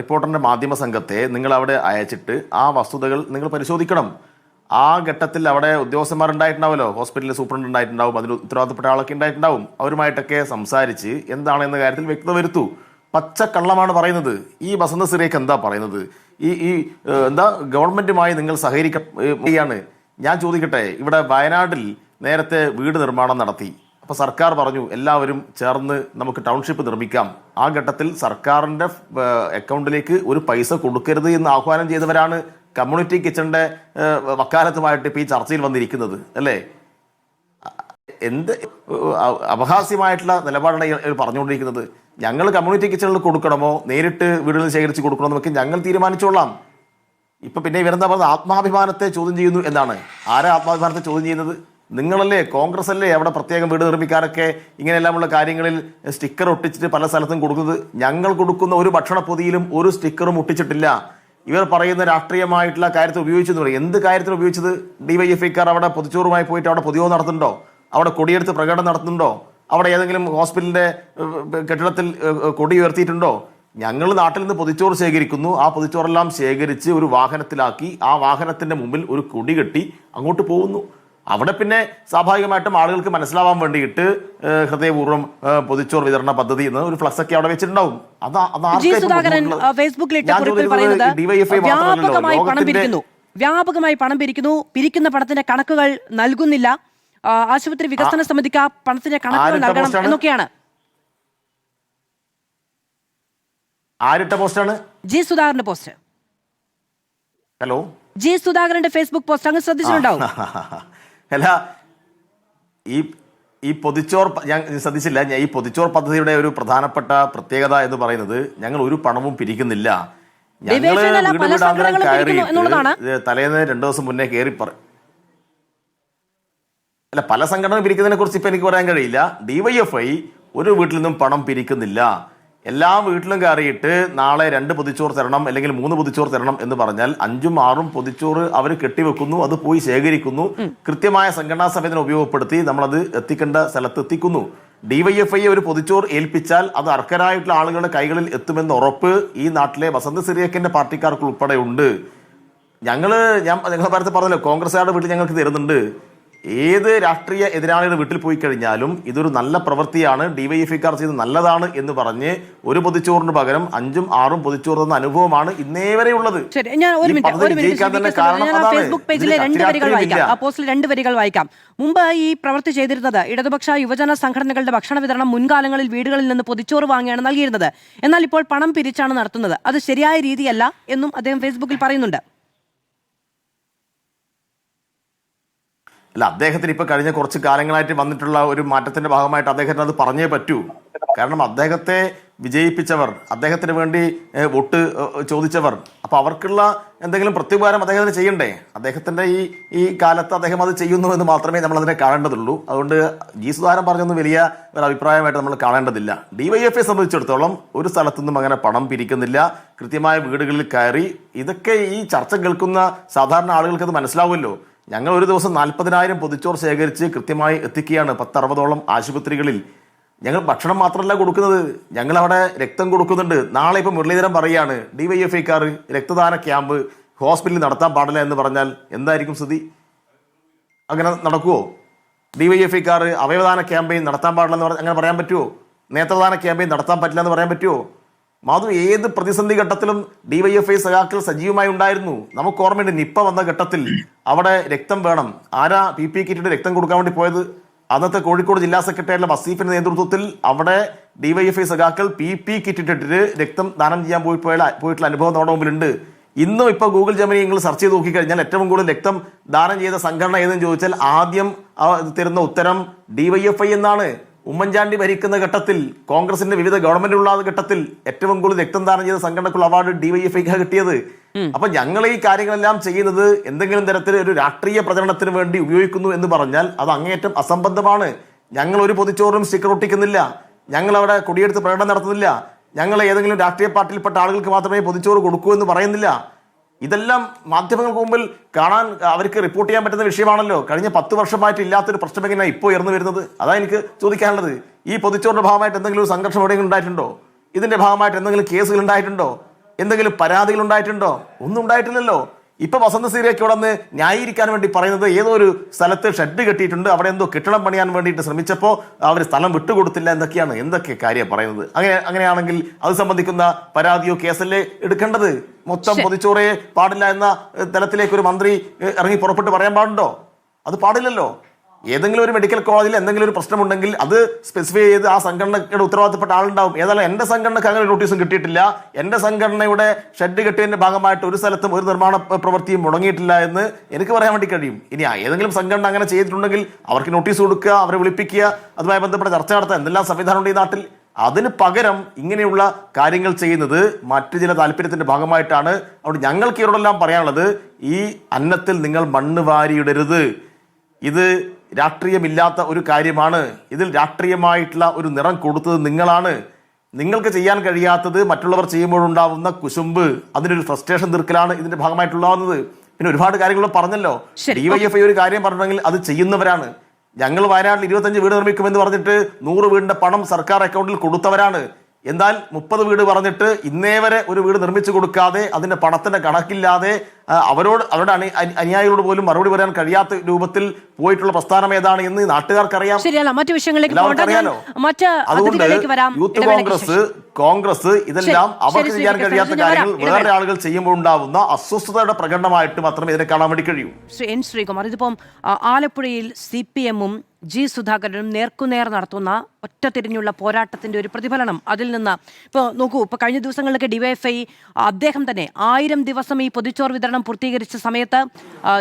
റിപ്പോർട്ടറിന്റെ മാധ്യമ സംഘത്തെ നിങ്ങൾ അവിടെ അയച്ചിട്ട് ആ വസ്തുതകൾ നിങ്ങൾ പരിശോധിക്കണം. ആ ഘട്ടത്തിൽ അവിടെ ഉദ്യോഗസ്ഥന്മാരുണ്ടായിട്ടുണ്ടാവുമല്ലോ, ഹോസ്പിറ്റലിൽ സൂപ്രണ്ട് ഉണ്ടായിട്ടുണ്ടാവും, അതിൽ ഉത്തരവാദിത്തപ്പെട്ട ആളൊക്കെ ഉണ്ടായിട്ടുണ്ടാവും. അവരുമായിട്ടൊക്കെ സംസാരിച്ച് എന്താണെന്ന കാര്യത്തിൽ വ്യക്തത വരുത്തൂ. പച്ചക്കള്ളമാണ് പറയുന്നത്. ഈ വസന്ത സിറിയക്ക് എന്താ പറയുന്നത്? എന്താ ഗവൺമെന്റുമായി നിങ്ങൾ സഹകരിക്കുകയാണ്. ഞാൻ ചോദിക്കട്ടെ, ഇവിടെ വയനാട്ടിൽ നേരത്തെ വീട് നിർമ്മാണം നടത്തി. അപ്പോൾ സർക്കാർ പറഞ്ഞു എല്ലാവരും ചേർന്ന് നമുക്ക് ടൗൺഷിപ്പ് നിർമ്മിക്കാം. ആ ഘട്ടത്തിൽ സർക്കാരിൻ്റെ അക്കൗണ്ടിലേക്ക് ഒരു പൈസ കൊടുക്കരുത് എന്ന് ആഹ്വാനം ചെയ്തവരാണ് കമ്മ്യൂണിറ്റി കിച്ചണിൻ്റെ വക്കാലത്തുമായിട്ട് ഇപ്പോൾ ഈ ചർച്ചയിൽ വന്നിരിക്കുന്നത്, അല്ലേ? എന്ത് അപഹാസ്യമായിട്ടുള്ള നിലപാടാണ് പറഞ്ഞുകൊണ്ടിരിക്കുന്നത്. ഞങ്ങൾ കമ്മ്യൂണിറ്റി കിച്ചണിൽ കൊടുക്കണമോ നേരിട്ട് വീടുകളിൽ ശേഖരിച്ച് കൊടുക്കണമോ എന്നൊക്കെ ഞങ്ങൾ തീരുമാനിച്ചോളാം. ഇപ്പം പിന്നെ ഇവരെന്താ പറയുന്നത്, ആത്മാഭിമാനത്തെ ചോദ്യം ചെയ്യുന്നു എന്നാണ്. ആരാ ആത്മാഭിമാനത്തെ ചോദ്യം ചെയ്യുന്നത്? നിങ്ങളല്ലേ, കോൺഗ്രസ് അല്ലേ അവിടെ പ്രത്യേകം വീട് നിർമ്മിക്കാനൊക്കെ ഇങ്ങനെയെല്ലാമുള്ള കാര്യങ്ങളിൽ സ്റ്റിക്കർ ഒട്ടിച്ചിട്ട് പല സ്ഥലത്തും കൊടുക്കുന്നത്. ഞങ്ങൾ കൊടുക്കുന്ന ഒരു ഭക്ഷണപ്പൊതിയിലും ഒരു സ്റ്റിക്കറും ഒട്ടിച്ചിട്ടില്ല. ഇവർ പറയുന്ന രാഷ്ട്രീയമായിട്ടുള്ള കാര്യത്തിൽ ഉപയോഗിച്ചെന്ന് പറയും. എന്ത് കാര്യത്തിൽ ഉപയോഗിച്ചത്? ഡിവൈഎഫ്ഐക്കാർ അവിടെ പൊതിച്ചോറുമായി പോയിട്ട് അവിടെ പൊതിയോ നടത്തുന്നുണ്ടോ? അവിടെ കൊടിയെടുത്ത് പ്രകടനം നടത്തുന്നുണ്ടോ? അവിടെ ഏതെങ്കിലും ഹോസ്പിറ്റലിന്റെ കെട്ടിടത്തിൽ കൊടി ഉയർത്തിയിട്ടുണ്ടോ? ഞങ്ങൾ നാട്ടിൽ നിന്ന് പൊതിച്ചോറ് ശേഖരിക്കുന്നു. ആ പൊതിച്ചോറെല്ലാം ശേഖരിച്ച് ഒരു വാഹനത്തിലാക്കി ആ വാഹനത്തിന്റെ മുമ്പിൽ ഒരു കൊടി കെട്ടി അങ്ങോട്ട് പോകുന്നു. അവിടെ പിന്നെ സ്വാഭാവികമായിട്ടും ആളുകൾക്ക് മനസ്സിലാവാൻ വേണ്ടിയിട്ട് ഹൃദയപൂർവ്വം പൊതിച്ചോർ വിതരണ പദ്ധതി എന്ന് ഒരു ഫ്ലക്സ് ഒക്കെ അവിടെ വെച്ചിട്ടുണ്ടാവും. വ്യാപകമായി പണം പിരിക്കുന്ന പണത്തിന്റെ കണക്കുകൾ നൽകുന്നില്ല. ആശുപത്രി വികസന സമിതിക്ക് ആ പണത്തിന്റെ കണക്കുകൾ നൽകണം എന്നൊക്കെയാണ്. ആരിട്ട പോസ്റ്റാണ്? ജി സുധാകരന്റെ പോസ്റ്റ്. ഹലോ, ജി സുധാകരന്റെ ഫേസ്ബുക്ക് പോസ്റ്റ് അങ്ങ് ശ്രദ്ധിച്ചിട്ടുണ്ടാവും. അല്ല, ഈ പൊതിച്ചോർ ഞാൻ ശ്രദ്ധിച്ചില്ല. ഈ പൊതിച്ചോർ പദ്ധതിയുടെ ഒരു പ്രധാനപ്പെട്ട പ്രത്യേകത എന്ന് പറയുന്നത് ഞങ്ങൾ ഒരു പണവും പിരിക്കുന്നില്ല. ഞങ്ങള് തലേന്ന് 2 ദിവസം മുന്നേ കയറി അല്ല, പല സംഘടന പിരിക്കുന്നതിനെ കുറിച്ച് ഇപ്പൊ എനിക്ക് പറയാൻ കഴിയില്ല. ഡിവൈഎഫ്ഐ ഒരു വീട്ടിൽ നിന്നും പണം പിരിക്കുന്നില്ല. എല്ലാ വീട്ടിലും കയറിയിട്ട് നാളെ 2 പൊതിച്ചോറ് തരണം അല്ലെങ്കിൽ 3 പൊതിച്ചോറ് തരണം എന്ന് പറഞ്ഞാൽ 5ഉം 6ഉം പൊതിച്ചോറ് അവർ കെട്ടിവെക്കുന്നു, അത് പോയി ശേഖരിക്കുന്നു. കൃത്യമായ സംഘടനാ സംവിധാനം ഉപയോഗപ്പെടുത്തി നമ്മളത് എത്തിക്കേണ്ട സ്ഥലത്ത് എത്തിക്കുന്നു. ഡിവൈഎഫ്ഐ ഒരു പൊതിച്ചോറ് ഏൽപ്പിച്ചാൽ അത് അർഹരായിട്ടുള്ള ആളുകളുടെ കൈകളിൽ എത്തുമെന്ന് ഉറപ്പ് ഈ നാട്ടിലെ വസന്ത സിറിയക്കിന്റെ പാർട്ടിക്കാർക്ക് ഉൾപ്പെടെ ഉണ്ട്. ഞാൻ നിങ്ങളെ നേരത്തെ പറഞ്ഞല്ലോ, കോൺഗ്രസ്സുകാരുടെ വീട്ടിൽ ഞങ്ങൾക്ക് തരുന്നുണ്ട്. ഏത് രാഷ്ട്രീയ എതിരാളിയുടെ വീട്ടിൽ പോയി കഴിഞ്ഞാലും ഇതൊരു നല്ല പ്രവൃത്തിയാണ്, ഡിവൈഎഫ്ഐക്കാർ ചെയ്ത് നല്ലതാണ് എന്ന് പറഞ്ഞ് ഒരു പൊതിച്ചോറിന് പകരം 5ഉം 6ഉം പൊതിച്ചോറ് തന്ന അനുഭവമാണ് ഇന്നേ വരെ ഉള്ളത്. ഫേസ്ബുക്ക് പേജിലെ 2 വരികൾ വായിക്കാം. ആ പോസ്റ്റിൽ 2 വരികൾ വായിക്കാം. മുമ്പ് ഈ പ്രവൃത്തി ചെയ്തിരുന്നത് ഇടതുപക്ഷ യുവജന സംഘടനകളുടെ ഭക്ഷണ വിതരണം മുൻകാലങ്ങളിൽ വീടുകളിൽ നിന്ന് പൊതിച്ചോറ് വാങ്ങിയാണ് നൽകിയിരുന്നത്. എന്നാൽ ഇപ്പോൾ പണം പിരിച്ചാണ് നടത്തുന്നത്. അത് ശരിയായ രീതിയല്ല എന്നും അദ്ദേഹം ഫേസ്ബുക്കിൽ പറയുന്നുണ്ട്. അല്ല, അദ്ദേഹത്തിന് ഇപ്പൊ കഴിഞ്ഞ കുറച്ച് കാലങ്ങളായിട്ട് വന്നിട്ടുള്ള ഒരു മാറ്റത്തിന്റെ ഭാഗമായിട്ട് അദ്ദേഹത്തിന് അത് പറഞ്ഞേ പറ്റൂ. കാരണം അദ്ദേഹത്തെ വിജയിപ്പിച്ചവർ, അദ്ദേഹത്തിന് വേണ്ടി വോട്ട് ചോദിച്ചവർ, അപ്പൊ അവർക്കുള്ള എന്തെങ്കിലും പ്രത്യുപകാരം അദ്ദേഹത്തിന് ചെയ്യണ്ടേ? അദ്ദേഹത്തിന്റെ ഈ കാലത്ത് അദ്ദേഹം അത് ചെയ്യുന്നു എന്ന് മാത്രമേ നമ്മൾ അതിനെ കാണേണ്ടതുള്ളൂ. അതുകൊണ്ട് ജി സുധാകരൻ പറഞ്ഞൊന്നും വലിയ ഒരു അഭിപ്രായമായിട്ട് നമ്മൾ കാണേണ്ടതില്ല. ഡിവൈഎഫ്ഐ സംബന്ധിച്ചിടത്തോളം ഒരു സ്ഥലത്തുനിന്നും അങ്ങനെ പണം പിരിക്കുന്നില്ല. കൃത്യമായ വീടുകളിൽ കയറി ഇതൊക്കെ ഈ ചർച്ച കേൾക്കുന്ന സാധാരണ ആളുകൾക്ക് അത് മനസ്സിലാവുമല്ലോ. ഞങ്ങൾ ഒരു ദിവസം 40,000 പൊതിച്ചോർ ശേഖരിച്ച് കൃത്യമായി എത്തിക്കുകയാണ് 10-60ഓളം ആശുപത്രികളിൽ. ഞങ്ങൾ ഭക്ഷണം മാത്രമല്ല കൊടുക്കുന്നത്, ഞങ്ങൾ അവിടെ രക്തം കൊടുക്കുന്നുണ്ട്. നാളെ ഇപ്പൊ മുരളീധരൻ പറയാണ് ഡിവൈഎഫ്ഐക്കാർ രക്തദാന ക്യാമ്പ് ഹോസ്പിറ്റലിൽ നടത്താൻ പാടില്ല എന്ന് പറഞ്ഞാൽ എന്തായിരിക്കും സ്ഥിതി? അങ്ങനെ നടക്കുവോ? ഡിവൈഎഫ്ഐക്കാർ അവയവദാന ക്യാമ്പയിൻ നടത്താൻ പാടില്ലെന്ന് അങ്ങനെ പറയാൻ പറ്റുമോ? നേത്രദാന ക്യാമ്പയിൻ നടത്താൻ പറ്റില്ല എന്ന് പറയാൻ പറ്റുമോ? മാധു, ഏത് പ്രതിസന്ധി ഘട്ടത്തിലും ഡിവൈഎഫ്ഐ സഖാക്കൾ സജീവമായി ഉണ്ടായിരുന്നു. നമുക്ക് ഓർമ്മയുണ്ട്, നിപ്പ വന്ന ഘട്ടത്തിൽ അവിടെ രക്തം വേണം. ആരാ PPE കിറ്റിട്ട് രക്തം കൊടുക്കാൻ വേണ്ടി പോയത്? അന്നത്തെ കോഴിക്കോട് ജില്ലാ സെക്രട്ടറി വസീഫിന്റെ നേതൃത്വത്തിൽ അവിടെ ഡിവൈഎഫ്ഐ സഖാക്കൾ PPE കിറ്റിട്ടിട്ട് രക്തം ദാനം ചെയ്യാൻ പോയിട്ടുള്ള അനുഭവം നമ്മുടെ മുമ്പിലുണ്ട്. ഇന്നും ഇപ്പൊ ഗൂഗിൾ ജെമിനി നിങ്ങൾ സെർച്ച് ചെയ്ത് നോക്കിക്കഴിഞ്ഞാൽ ഏറ്റവും കൂടുതൽ രക്തം ദാനം ചെയ്ത സംഘടന ഏതെന്ന് ചോദിച്ചാൽ ആദ്യം തരുന്ന ഉത്തരം ഡിവൈഎഫ്ഐ എന്നാണ്. ഉമ്മൻചാണ്ടി ഭരിക്കുന്ന ഘട്ടത്തിൽ, കോൺഗ്രസിന്റെ വിവിധ ഗവൺമെന്റുള്ള ഘട്ടത്തിൽ ഏറ്റവും കൂടുതൽ രക്തം ദാനം ചെയ്ത സംഘടനക്കുള്ള അവാർഡ് ഡിവൈഎഫ്ഐക്കാണ് കിട്ടിയത്. അപ്പൊ ഞങ്ങൾ ഈ കാര്യങ്ങളെല്ലാം ചെയ്യുന്നത് എന്തെങ്കിലും തരത്തിൽ ഒരു രാഷ്ട്രീയ പ്രചരണത്തിന് വേണ്ടി ഉപയോഗിക്കുന്നു എന്ന് പറഞ്ഞാൽ അത് അങ്ങേയറ്റം അസംബന്ധമാണ്. ഞങ്ങൾ ഒരു പൊതിച്ചോറും സ്റ്റിക്കർ ഒട്ടിക്കുന്നില്ല, ഞങ്ങൾ അവിടെ കൊടിയെടുത്ത് പ്രകടനം നടത്തുന്നില്ല, ഞങ്ങൾ ഏതെങ്കിലും രാഷ്ട്രീയ പാർട്ടിയിൽപ്പെട്ട ആളുകൾക്ക് മാത്രമേ പൊതിച്ചോറ് കൊടുക്കൂ എന്ന് പറയുന്നില്ല. ഇതെല്ലാം മാധ്യമങ്ങൾക്ക് മുമ്പിൽ കാണാൻ അവർക്ക് റിപ്പോർട്ട് ചെയ്യാൻ പറ്റുന്ന വിഷയമാണല്ലോ. കഴിഞ്ഞ 10 വർഷമായിട്ട് ഇല്ലാത്തൊരു പ്രശ്നം എങ്ങനെയാണ് ഇപ്പോൾ ഉയർന്നു വരുന്നത്? അതാ എനിക്ക് ചോദിക്കാനുള്ളത്. ഈ പൊതിച്ചോറിന്റെ ഭാഗമായിട്ട് എന്തെങ്കിലും ഒരു സംഘർഷം എവിടെയെങ്കിലും ഉണ്ടായിട്ടുണ്ടോ? ഇതിന്റെ ഭാഗമായിട്ട് എന്തെങ്കിലും കേസുകൾ ഉണ്ടായിട്ടുണ്ടോ? എന്തെങ്കിലും പരാതികൾ ഉണ്ടായിട്ടുണ്ടോ? ഒന്നും ഉണ്ടായിട്ടില്ലല്ലോ. ഇപ്പൊ വസന്ത സീരയ്ക്ക് ഇവിടെ നിന്ന് ന്യായീകരിക്കാൻ വേണ്ടി പറയുന്നത് ഏതോ ഒരു സ്ഥലത്ത് ഷെഡ് കെട്ടിയിട്ടുണ്ട്, അവിടെ എന്തോ കെട്ടിടം പണിയാൻ വേണ്ടിയിട്ട് ശ്രമിച്ചപ്പോൾ അവർ സ്ഥലം വിട്ടുകൊടുത്തില്ല, എന്തൊക്കെ കാര്യം പറയുന്നത്. അങ്ങനെയാണെങ്കിൽ അത് സംബന്ധിക്കുന്ന പരാതിയോ കേസല്ലേ എടുക്കേണ്ടത്? മൊത്തം പൊതിച്ചോറേ പാടില്ല എന്ന തലത്തിലേക്ക് ഒരു മന്ത്രി ഇറങ്ങി പുറപ്പെട്ട് പറയാൻ പാടുണ്ടോ? അത് പാടില്ലല്ലോ. ഏതെങ്കിലും ഒരു മെഡിക്കൽ കോളേജിൽ എന്തെങ്കിലും ഒരു പ്രശ്നമുണ്ടെങ്കിൽ അത് സ്പെസിഫൈ ചെയ്ത് ആ സംഘടനയുടെ ഉത്തരവാദിത്തപ്പെട്ട ആളുണ്ടാവും. ഏതായാലും എന്റെ സംഘടനക്ക് അങ്ങനെ നോട്ടീസും കിട്ടിയിട്ടില്ല. എന്റെ സംഘടനയുടെ ഷെഡ് കെട്ടിയതിന്റെ ഭാഗമായിട്ട് ഒരു സ്ഥലത്തും ഒരു നിർമ്മാണ പ്രവൃത്തിയും മുടങ്ങിയിട്ടില്ല എന്ന് എനിക്ക് പറയാൻ വേണ്ടി കഴിയും. ഇനി ഏതെങ്കിലും സംഘടന അങ്ങനെ ചെയ്തിട്ടുണ്ടെങ്കിൽ അവർക്ക് നോട്ടീസ് കൊടുക്കുക, അവരെ വിളിപ്പിക്കുക, അതുമായി ബന്ധപ്പെട്ട ചർച്ച നടത്തുക, എന്തെല്ലാം സംവിധാനമുണ്ട് ഈ നാട്ടിൽ. അതിന് പകരം ഇങ്ങനെയുള്ള കാര്യങ്ങൾ ചെയ്യുന്നത് മറ്റു ചില താല്പര്യത്തിന്റെ ഭാഗമായിട്ടാണ്. അതുകൊണ്ട് ഞങ്ങൾക്ക് ഇവരോടെല്ലാം പറയാനുള്ളത്, ഈ അന്നത്തിൽ നിങ്ങൾ മണ്ണ് വാരിയിടരുത്. ഇത് രാഷ്ട്രീയമില്ലാത്ത ഒരു കാര്യമാണ്. ഇതിൽ രാഷ്ട്രീയമായിട്ടുള്ള ഒരു നിറം കൊടുത്തത് നിങ്ങളാണ്. നിങ്ങൾക്ക് ചെയ്യാൻ കഴിയാത്തത് മറ്റുള്ളവർ ചെയ്യുമ്പോഴുണ്ടാവുന്ന കുശുമ്പ്, അതിനൊരു ഫ്രസ്ട്രേഷൻ തീർക്കലാണ് ഇതിന്റെ ഭാഗമായിട്ടുണ്ടാവുന്നത്. പിന്നെ ഒരുപാട് കാര്യങ്ങൾ പറഞ്ഞല്ലോ. DYFI ഒരു കാര്യം പറഞ്ഞിട്ടുണ്ടെങ്കിൽ അത് ചെയ്യുന്നവരാണ്. ഞങ്ങൾ വയനാട്ടിൽ 25 വീട് നിർമ്മിക്കുമെന്ന് പറഞ്ഞിട്ട് 100 വീടിന്റെ പണം സർക്കാർ അക്കൗണ്ടിൽ കൊടുത്തവരാണ്. എന്നാൽ 30 വീട് പറഞ്ഞിട്ട് ഇന്നേ വരെ ഒരു വീട് നിർമ്മിച്ചു കൊടുക്കാതെ അതിന്റെ പണത്തിന്റെ കണക്കില്ലാതെ അവരുടെ അനുയായികളോട് പോലും മറുപടി പറയാൻ കഴിയാത്ത രൂപത്തിൽ പോയിട്ടുള്ള പ്രസ്ഥാനം ഏതാണ് എന്ന് നാട്ടുകാർക്കറിയാം. മറ്റു വിഷയങ്ങളിലേക്ക് അതുകൊണ്ട് യൂത്ത് കോൺഗ്രസ് ഇതെല്ലാം അവർക്ക് ചെയ്യാൻ കഴിയാത്ത കാര്യങ്ങൾ വേറെ ആളുകൾ ചെയ്യുമ്പോൾ ഉണ്ടാവുന്ന അസ്വസ്ഥതയുടെ പ്രകടനമായിട്ട് മാത്രമേ ഇതിനെ കാണാൻ വേണ്ടി കഴിയൂ. ശ്രീകുമാർ, ഇതിപ്പം ആലപ്പുഴയിൽ CPM-ഉം G. സുധാകരനും നേർക്കുനേർ നടത്തുന്ന ഒറ്റതിരിഞ്ഞുള്ള പോരാട്ടത്തിന്റെ ഒരു പ്രതിഫലനം. അതിൽ നിന്ന് ഇപ്പോൾ നോക്കൂ, ഇപ്പോൾ കഴിഞ്ഞ ദിവസങ്ങളിലൊക്കെ DYFI അദ്ദേഹം തന്നെ 1000 ദിവസം ഈ പൊതിച്ചോറ് വിതരണം പൂർത്തീകരിച്ച സമയത്ത്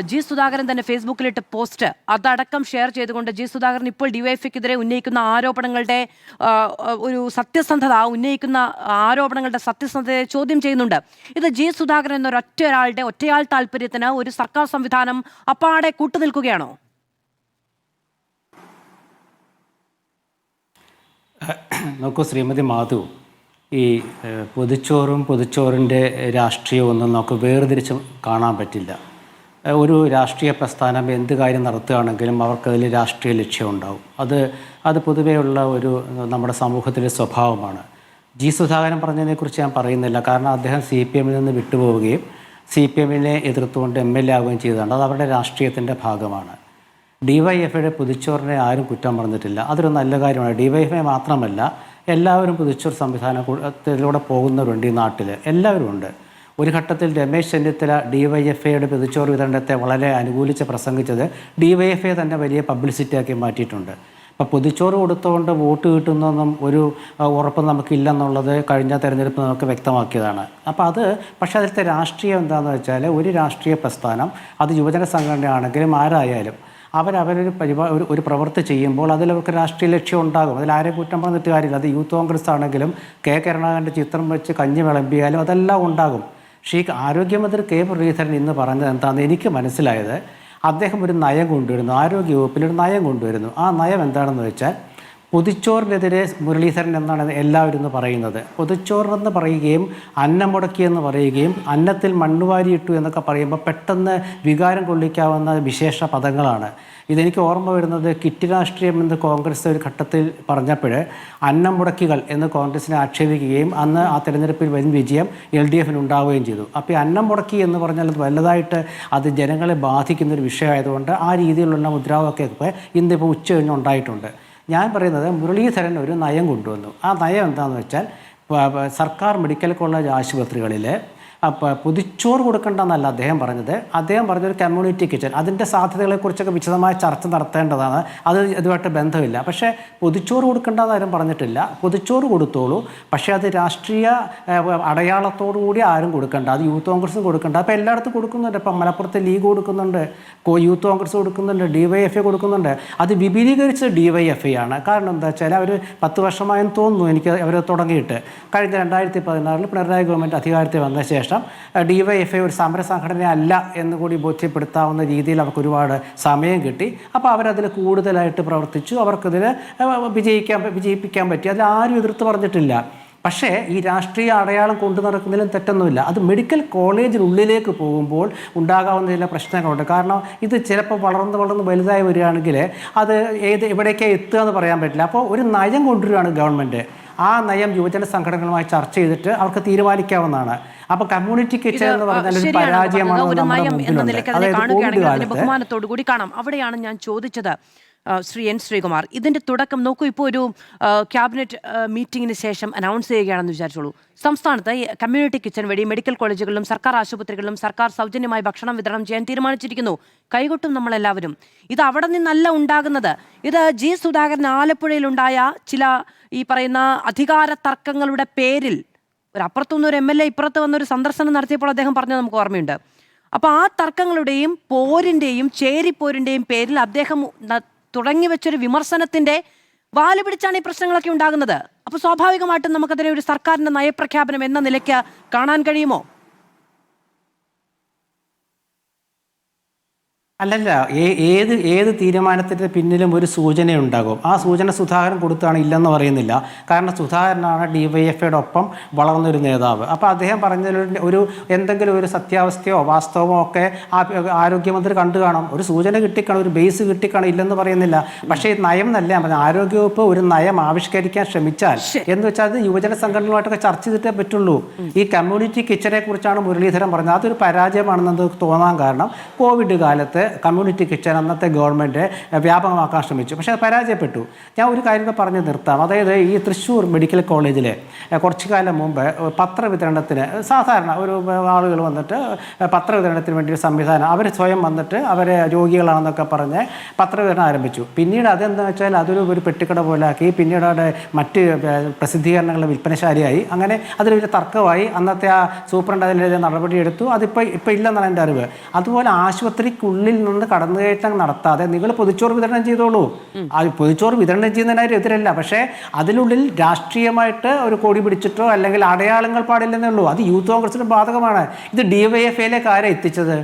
G. സുധാകരൻ തന്നെ ഫേസ്ബുക്കിലിട്ട് പോസ്റ്റ് അതടക്കം ഷെയർ ചെയ്തുകൊണ്ട് G. സുധാകരൻ ഇപ്പോൾ DYFIക്കെതിരെ ഉന്നയിക്കുന്ന ആരോപണങ്ങളുടെ ഒരു സത്യസന്ധത, ഉന്നയിക്കുന്ന ആരോപണങ്ങളുടെ സത്യസന്ധതയെ ചോദ്യം ചെയ്യുന്നുണ്ട്. ഇത് G. സുധാകരൻ എന്നൊരൊറ്റയാളുടെ ഒറ്റയാൾ താല്പര്യത്തിന് ഒരു സർക്കാർ സംവിധാനം അപ്പാടെ കൂട്ടുനിൽക്കുകയാണോ? നോക്കൂ ശ്രീമതി മാധു, ഈ പൊതിച്ചോറിൻ്റെ രാഷ്ട്രീയവും ഒന്നും നമുക്ക് വേർതിരിച്ച് കാണാൻ പറ്റില്ല. ഒരു രാഷ്ട്രീയ പ്രസ്ഥാനം എന്ത് കാര്യം നടത്തുകയാണെങ്കിലും അവർക്കതിൽ രാഷ്ട്രീയ ലക്ഷ്യം ഉണ്ടാവും. അത് പൊതുവെയുള്ള ഒരു നമ്മുടെ സമൂഹത്തിൻ്റെ സ്വഭാവമാണ്. G. സുധാകരൻ പറഞ്ഞതിനെക്കുറിച്ച് ഞാൻ പറയുന്നില്ല. കാരണം അദ്ദേഹം CPM-ൽ നിന്ന് വിട്ടുപോവുകയും CPM-നെ എതിർത്തുകൊണ്ട് MLA ആവുകയും ചെയ്തതാണ്. അത് അവരുടെ രാഷ്ട്രീയത്തിൻ്റെ ഭാഗമാണ്. DYFIയുടെ പൊതിച്ചോറിനെ ആരും കുറ്റം പറഞ്ഞിട്ടില്ല. അതൊരു നല്ല കാര്യമാണ്. DYFI മാത്രമല്ല, എല്ലാവരും പൊതിച്ചോർ സംവിധാനത്തിലൂടെ പോകുന്നവരുണ്ട് ഈ നാട്ടിൽ, എല്ലാവരും ഉണ്ട്. ഒരു ഘട്ടത്തിൽ രമേശ് ചെന്നിത്തല DYFIയുടെ പൊതിച്ചോറ് വിതരണത്തെ വളരെ അനുകൂലിച്ച് പ്രസംഗിച്ചത് DYFI തന്നെ വലിയ പബ്ലിസിറ്റിയാക്കി മാറ്റിയിട്ടുണ്ട്. അപ്പോൾ പൊതിച്ചോറ് കൊടുത്തുകൊണ്ട് വോട്ട് കിട്ടുന്നൊന്നും ഒരു ഉറപ്പ് നമുക്കില്ലെന്നുള്ളത് കഴിഞ്ഞ തെരഞ്ഞെടുപ്പ് നമുക്ക് വ്യക്തമാക്കിയതാണ്. പക്ഷേ അതിലത്തെ രാഷ്ട്രീയം എന്താണെന്ന് വെച്ചാൽ, ഒരു രാഷ്ട്രീയ പ്രസ്ഥാനം, അത് യുവജന സംഘടനയാണെങ്കിലും ആരായാലും, ഒരു പ്രവൃത്തി ചെയ്യുമ്പോൾ അതിലവർക്ക് രാഷ്ട്രീയ ലക്ഷ്യം ഉണ്ടാകും. അതിലാരെയും കുറ്റം പറഞ്ഞിട്ട് കാര്യമില്ല. അത് യൂത്ത് കോൺഗ്രസ് ആണെങ്കിലും കരുണാകരൻ്റെ ചിത്രം വെച്ച് കഞ്ഞി വിളമ്പിയാലും അതെല്ലാം ഉണ്ടാകും. പക്ഷേ ഈ ആരോഗ്യമന്ത്രി മുരളീധരൻ ഇന്ന് പറഞ്ഞത് എന്താണെന്ന് എനിക്ക് മനസ്സിലായത്, അദ്ദേഹം ഒരു നയം കൊണ്ടുവരുന്നു, ആരോഗ്യവകുപ്പിലൊരു നയം കൊണ്ടുവരുന്നു. ആ നയം എന്താണെന്ന് വെച്ചാൽ, പൊതിച്ചോറിനെതിരെ മുരളീധരൻ എന്നാണ് എല്ലാവരും ഇന്ന് പറയുന്നത്. പൊതിച്ചോറെന്ന് പറയുകയും അന്നം മുടക്കിയെന്ന് പറയുകയും അന്നത്തിൽ മണ്ണുവാരിയിട്ടു എന്നൊക്കെ പറയുമ്പോൾ പെട്ടെന്ന് വികാരം കൊള്ളിക്കാവുന്ന വിശേഷ പദങ്ങളാണ്. ഇതെനിക്ക് ഓർമ്മ വരുന്നത് കിറ്റ് രാഷ്ട്രീയം എന്ന് കോൺഗ്രസ് ഒരു ഘട്ടത്തിൽ പറഞ്ഞപ്പോൾ അന്നം മുടക്കികൾ എന്ന് കോൺഗ്രസിനെ ആക്ഷേപിക്കുകയും അന്ന് ആ തെരഞ്ഞെടുപ്പിൽ വൻ വിജയം LDFന് ഉണ്ടാവുകയും ചെയ്തു. അപ്പോൾ ഈ അന്നം മുടക്കി എന്ന് പറഞ്ഞാൽ അത് വലുതായിട്ട് അത് ജനങ്ങളെ ബാധിക്കുന്നൊരു വിഷയമായതുകൊണ്ട് ആ രീതിയിലുള്ള മുദ്രാവാക്യമൊക്കെ ഇന്നിപ്പോൾ ഉച്ച കഴിഞ്ഞുണ്ടായിട്ടുണ്ട്. ഞാൻ പറയുന്നത്, മുരളീധരൻ ഒരു നയം കൊണ്ടുവന്നു. ആ നയം എന്താണെന്ന് വെച്ചാൽ, സർക്കാർ മെഡിക്കൽ കോളേജ് ആശുപത്രികളിൽ പൊതിച്ചോറ് കൊടുക്കേണ്ടെന്നല്ല അദ്ദേഹം പറഞ്ഞത്. അദ്ദേഹം പറഞ്ഞൊരു കമ്മ്യൂണിറ്റി കിച്ചൺ, അതിൻ്റെ സാധ്യതകളെക്കുറിച്ചൊക്കെ വിശദമായ ചർച്ച നടത്തേണ്ടതാണ്. ഇതുമായിട്ട് ബന്ധമില്ല. പക്ഷേ പൊതിച്ചോറ് കൊടുക്കേണ്ടെന്ന് ആരും പറഞ്ഞിട്ടില്ല. പൊതിച്ചോറ് കൊടുത്തോളൂ, പക്ഷേ അത് രാഷ്ട്രീയ അടയാളത്തോടു കൂടി ആരും കൊടുക്കണ്ട. അത് യൂത്ത് കോൺഗ്രസും കൊടുക്കണ്ട. അപ്പോൾ എല്ലായിടത്തും കൊടുക്കുന്നുണ്ട്. ഇപ്പം മലപ്പുറത്ത് ലീഗ് കൊടുക്കുന്നുണ്ട്, യൂത്ത് കോൺഗ്രസ് കൊടുക്കുന്നുണ്ട്, DYFI കൊടുക്കുന്നുണ്ട്. അത് വിപുലീകരിച്ചത് DYFI ആണ്. കാരണം എന്താ വെച്ചാൽ, അവർ 10 വർഷമായെന്ന് തോന്നുന്നു എനിക്ക് അവർ തുടങ്ങിയിട്ട്. കഴിഞ്ഞ 2016 പിണറായി ഗവൺമെൻറ് അധികാരത്തിൽ വന്ന ശേഷം DYFI ഒരു സമര സംഘടനയല്ല എന്ന് കൂടി ബോധ്യപ്പെടുത്താവുന്ന രീതിയിൽ അവർക്ക് ഒരുപാട് സമയം കിട്ടി. അപ്പോൾ അവരതിൽ കൂടുതലായിട്ട് പ്രവർത്തിച്ചു. അവർക്കതിൽ വിജയിപ്പിക്കാൻ പറ്റി. അതിൽ ആരും എതിർത്ത് പറഞ്ഞിട്ടില്ല. പക്ഷേ ഈ രാഷ്ട്രീയ അടയാളം കൊണ്ടു നടക്കുന്നതിലും തെറ്റൊന്നുമില്ല. അത് മെഡിക്കൽ കോളേജിനുള്ളിലേക്ക് പോകുമ്പോൾ ഉണ്ടാകാവുന്ന ചില പ്രശ്നങ്ങളുണ്ട്. കാരണം ഇത് ചിലപ്പോൾ വളർന്ന് വലുതായി വരികയാണെങ്കിൽ അത് എവിടേക്കാണ് എത്തുക എന്ന് പറയാൻ പറ്റില്ല. അപ്പോൾ ഒരു നയം കൊണ്ടുവരികയാണ് ഗവൺമെൻറ്. ആ നയം യുവജന സംഘടനകളുമായി ചർച്ച ചെയ്തിട്ട് അവർക്ക് തീരുമാനിക്കാവുന്നതാണ്. അപ്പോൾ കമ്മ്യൂണിറ്റി കിച്ചൺ എന്ന് പറഞ്ഞാൽ ഒരു പരാജയമാണ് നമ്മുടെ മുമ്പിലുള്ളത്. അതായത് കോവിഡ് കാലത്ത് ബഹുമാനത്തോടു കൂടി കാണാം. അവിടെയാണ് ഞാൻ ചോദിച്ചത് ശ്രീ എൻ ശ്രീകുമാർ, ഇതിന്റെ തുടക്കം നോക്കൂ. ഇപ്പോൾ ഒരു ക്യാബിനറ്റ് മീറ്റിംഗിന് ശേഷം അനൗൺസ് ചെയ്യുകയാണെന്ന് വിചാരിച്ചോളൂ. സംസ്ഥാനത്ത് കമ്മ്യൂണിറ്റി കിച്ചൺ വഴി മെഡിക്കൽ കോളേജുകളിലും സർക്കാർ ആശുപത്രികളിലും സർക്കാർ സൗജന്യമായി ഭക്ഷണം വിതരണം ചെയ്യാൻ തീരുമാനിച്ചിരിക്കുന്നു. കൈകൊട്ടും നമ്മളെല്ലാവരും. ഇത് അവിടെ നിന്നല്ല ഉണ്ടാകുന്നത്. ഇത് ജി സുധാകരൻ ആലപ്പുഴയിലുണ്ടായ ചില ഈ പറയുന്ന അധികാര തർക്കങ്ങളുടെ പേരിൽ അപ്പുറത്തുനിന്ന് ഒരു MLA ഇപ്പുറത്ത് വന്നൊരു സന്ദർശനം നടത്തിയപ്പോൾ അദ്ദേഹം പറഞ്ഞത് നമുക്ക് ഓർമ്മയുണ്ട്. അപ്പോൾ ആ തർക്കങ്ങളുടെയും പോരിന്റെയും ചേരിപ്പോരിന്റെയും പേരിൽ അദ്ദേഹം തുടങ്ങി വെച്ചൊരു വിമർശനത്തിന്റെ വാല് പിടിച്ചാണ് ഈ പ്രശ്നങ്ങളൊക്കെ ഉണ്ടാകുന്നത്. അപ്പോൾ സ്വാഭാവികമായിട്ടും നമുക്കതിനെ ഒരു സർക്കാരിന്റെ നയപ്രഖ്യാപനം എന്ന നിലയ്ക്ക് കാണാൻ കഴിയുമോ? അല്ലല്ല, ഏത് തീരുമാനത്തിൻ്റെ പിന്നിലും ഒരു സൂചനയുണ്ടാകും. ആ സൂചന സുധാകരൻ കൊടുത്താണ്, ഇല്ലെന്ന് പറയുന്നില്ല. കാരണം സുധാകരനാണ് DYFIയുടെ ഒപ്പം വളർന്നൊരു നേതാവ്. അപ്പോൾ അദ്ദേഹം പറഞ്ഞതിൽ എന്തെങ്കിലും ഒരു സത്യാവസ്ഥയോ വാസ്തവമോ ഒക്കെ ആരോഗ്യമന്ത്രി കണ്ടു കാണും. ഒരു സൂചന കിട്ടിക്കാണും, ഒരു ബേസ് കിട്ടിക്കാണും, ഇല്ലെന്ന് പറയുന്നില്ല. പക്ഷേ ഈ നയം എന്നല്ല പറഞ്ഞത്. ആരോഗ്യവകുപ്പ് ഒരു നയം ആവിഷ്കരിക്കാൻ ശ്രമിച്ചാൽ എന്ന് വെച്ചാൽ അത് യുവജന സംഘടനകളുമായിട്ടൊക്കെ ചർച്ച ചെയ്തിട്ടേ പറ്റുള്ളൂ. ഈ കമ്മ്യൂണിറ്റി കിച്ചനെ കുറിച്ചാണ് മുരളീധരൻ പറഞ്ഞത്. അതൊരു പരാജയമാണെന്നത് തോന്നാൻ കാരണം കോവിഡ് കാലത്ത് കമ്മ്യൂണിറ്റി കിച്ചൺ അന്നത്തെ ഗവൺമെൻറ് വ്യാപകമാക്കാൻ ശ്രമിച്ചു. പക്ഷേ അത് പരാജയപ്പെട്ടു. ഞാൻ ഒരു കാര്യം പറഞ്ഞ് നിർത്താം. അതായത് ഈ തൃശ്ശൂർ മെഡിക്കൽ കോളേജിൽ കുറച്ചു കാലം മുമ്പ് പത്രവിതരണത്തിന് സാധാരണ ഒരു ആളുകൾ വന്നിട്ട് പത്രവിതരണത്തിന് വേണ്ടി ഒരു സംവിധാനം അവർ സ്വയം വന്നിട്ട് അവരെ രോഗികളാണെന്നൊക്കെ പറഞ്ഞ് പത്രവിതരണം ആരംഭിച്ചു. പിന്നീട് അതെന്താണെന്ന് വെച്ചാൽ അതൊരു പെട്ടിക്കട പോലെ ആക്കി. പിന്നീട് അവിടെ മറ്റ് പ്രസിദ്ധീകരണങ്ങളുടെ വിൽപ്പനശാലയായി. അങ്ങനെ അതിലൊരു തർക്കമായി. അന്നത്തെ ആ സൂപ്രണ്ട് അതിനെതിരെ നടപടിയെടുത്തു. അതിപ്പോൾ ഇല്ലെന്നാണ് എൻ്റെ അറിവ്. അതുപോലെ ആശുപത്രിക്കുള്ളിൽ നിന്ന് കടന്നുകയറ്റം നടത്താതെ നിങ്ങൾ പൊതിച്ചോറ് വിതരണം ചെയ്തോളൂ. അത് പൊതിച്ചോറ് വിതരണം ചെയ്യുന്നതിനായിട്ട് എതിരല്ല. പക്ഷേ അതിനുള്ളിൽ രാഷ്ട്രീയമായിട്ട് ഒരു കൊടി പിടിച്ചിട്ടോ അല്ലെങ്കിൽ അടയാളങ്ങൾ പാടില്ലെന്നേ ഉള്ളൂ. അത് യൂത്ത് കോൺഗ്രസിന് ബാധകമാണ്. ഇത് DYFIയിലേക്ക് ആരെ എത്തിച്ചത്?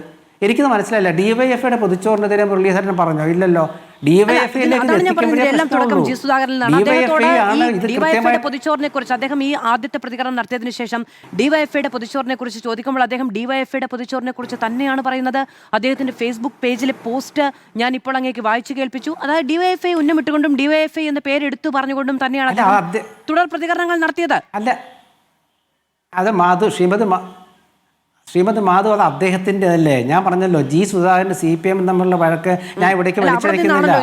എനിക്കത് മനസ്സിലായില്ല. DYFIയുടെ പൊതിച്ചോറിനെതിരെ മുരളീധരൻ പറഞ്ഞോ? ഇല്ലല്ലോ. പൊതിച്ചോറിനെ കുറിച്ച് അദ്ദേഹം ഈ ആദ്യത്തെ പ്രതികരണം നടത്തിയതിനു ശേഷം DYFIയുടെ പൊതിച്ചോറിനെ കുറിച്ച് ചോദിക്കുമ്പോൾ അദ്ദേഹം DYFIയുടെ പൊതിച്ചോറിനെ കുറിച്ച് തന്നെയാണ് പറയുന്നത്. അദ്ദേഹത്തിന്റെ ഫേസ്ബുക്ക് പേജിലെ പോസ്റ്റ് ഞാൻ ഇപ്പോൾ അങ്ങേക്ക് വായിച്ചു കേൾപ്പിച്ചു. അതായത് DYFI ഉന്നമിട്ടുകൊണ്ടും DYFI എന്ന പേരെടുത്തു പറഞ്ഞുകൊണ്ടും തന്നെയാണ് തുടർ പ്രതികരണങ്ങൾ നടത്തിയത്. അല്ല, അത് ശ്രീമതി മാധവ് അത് അദ്ദേഹത്തിൻ്റെ അല്ലേ? ഞാൻ പറഞ്ഞല്ലോ, ജി സുധാകരൻ CPM തമ്മിലുള്ള വഴക്ക് ഞാൻ ഇവിടേക്ക് വലിച്ചെടുക്കുന്നില്ല.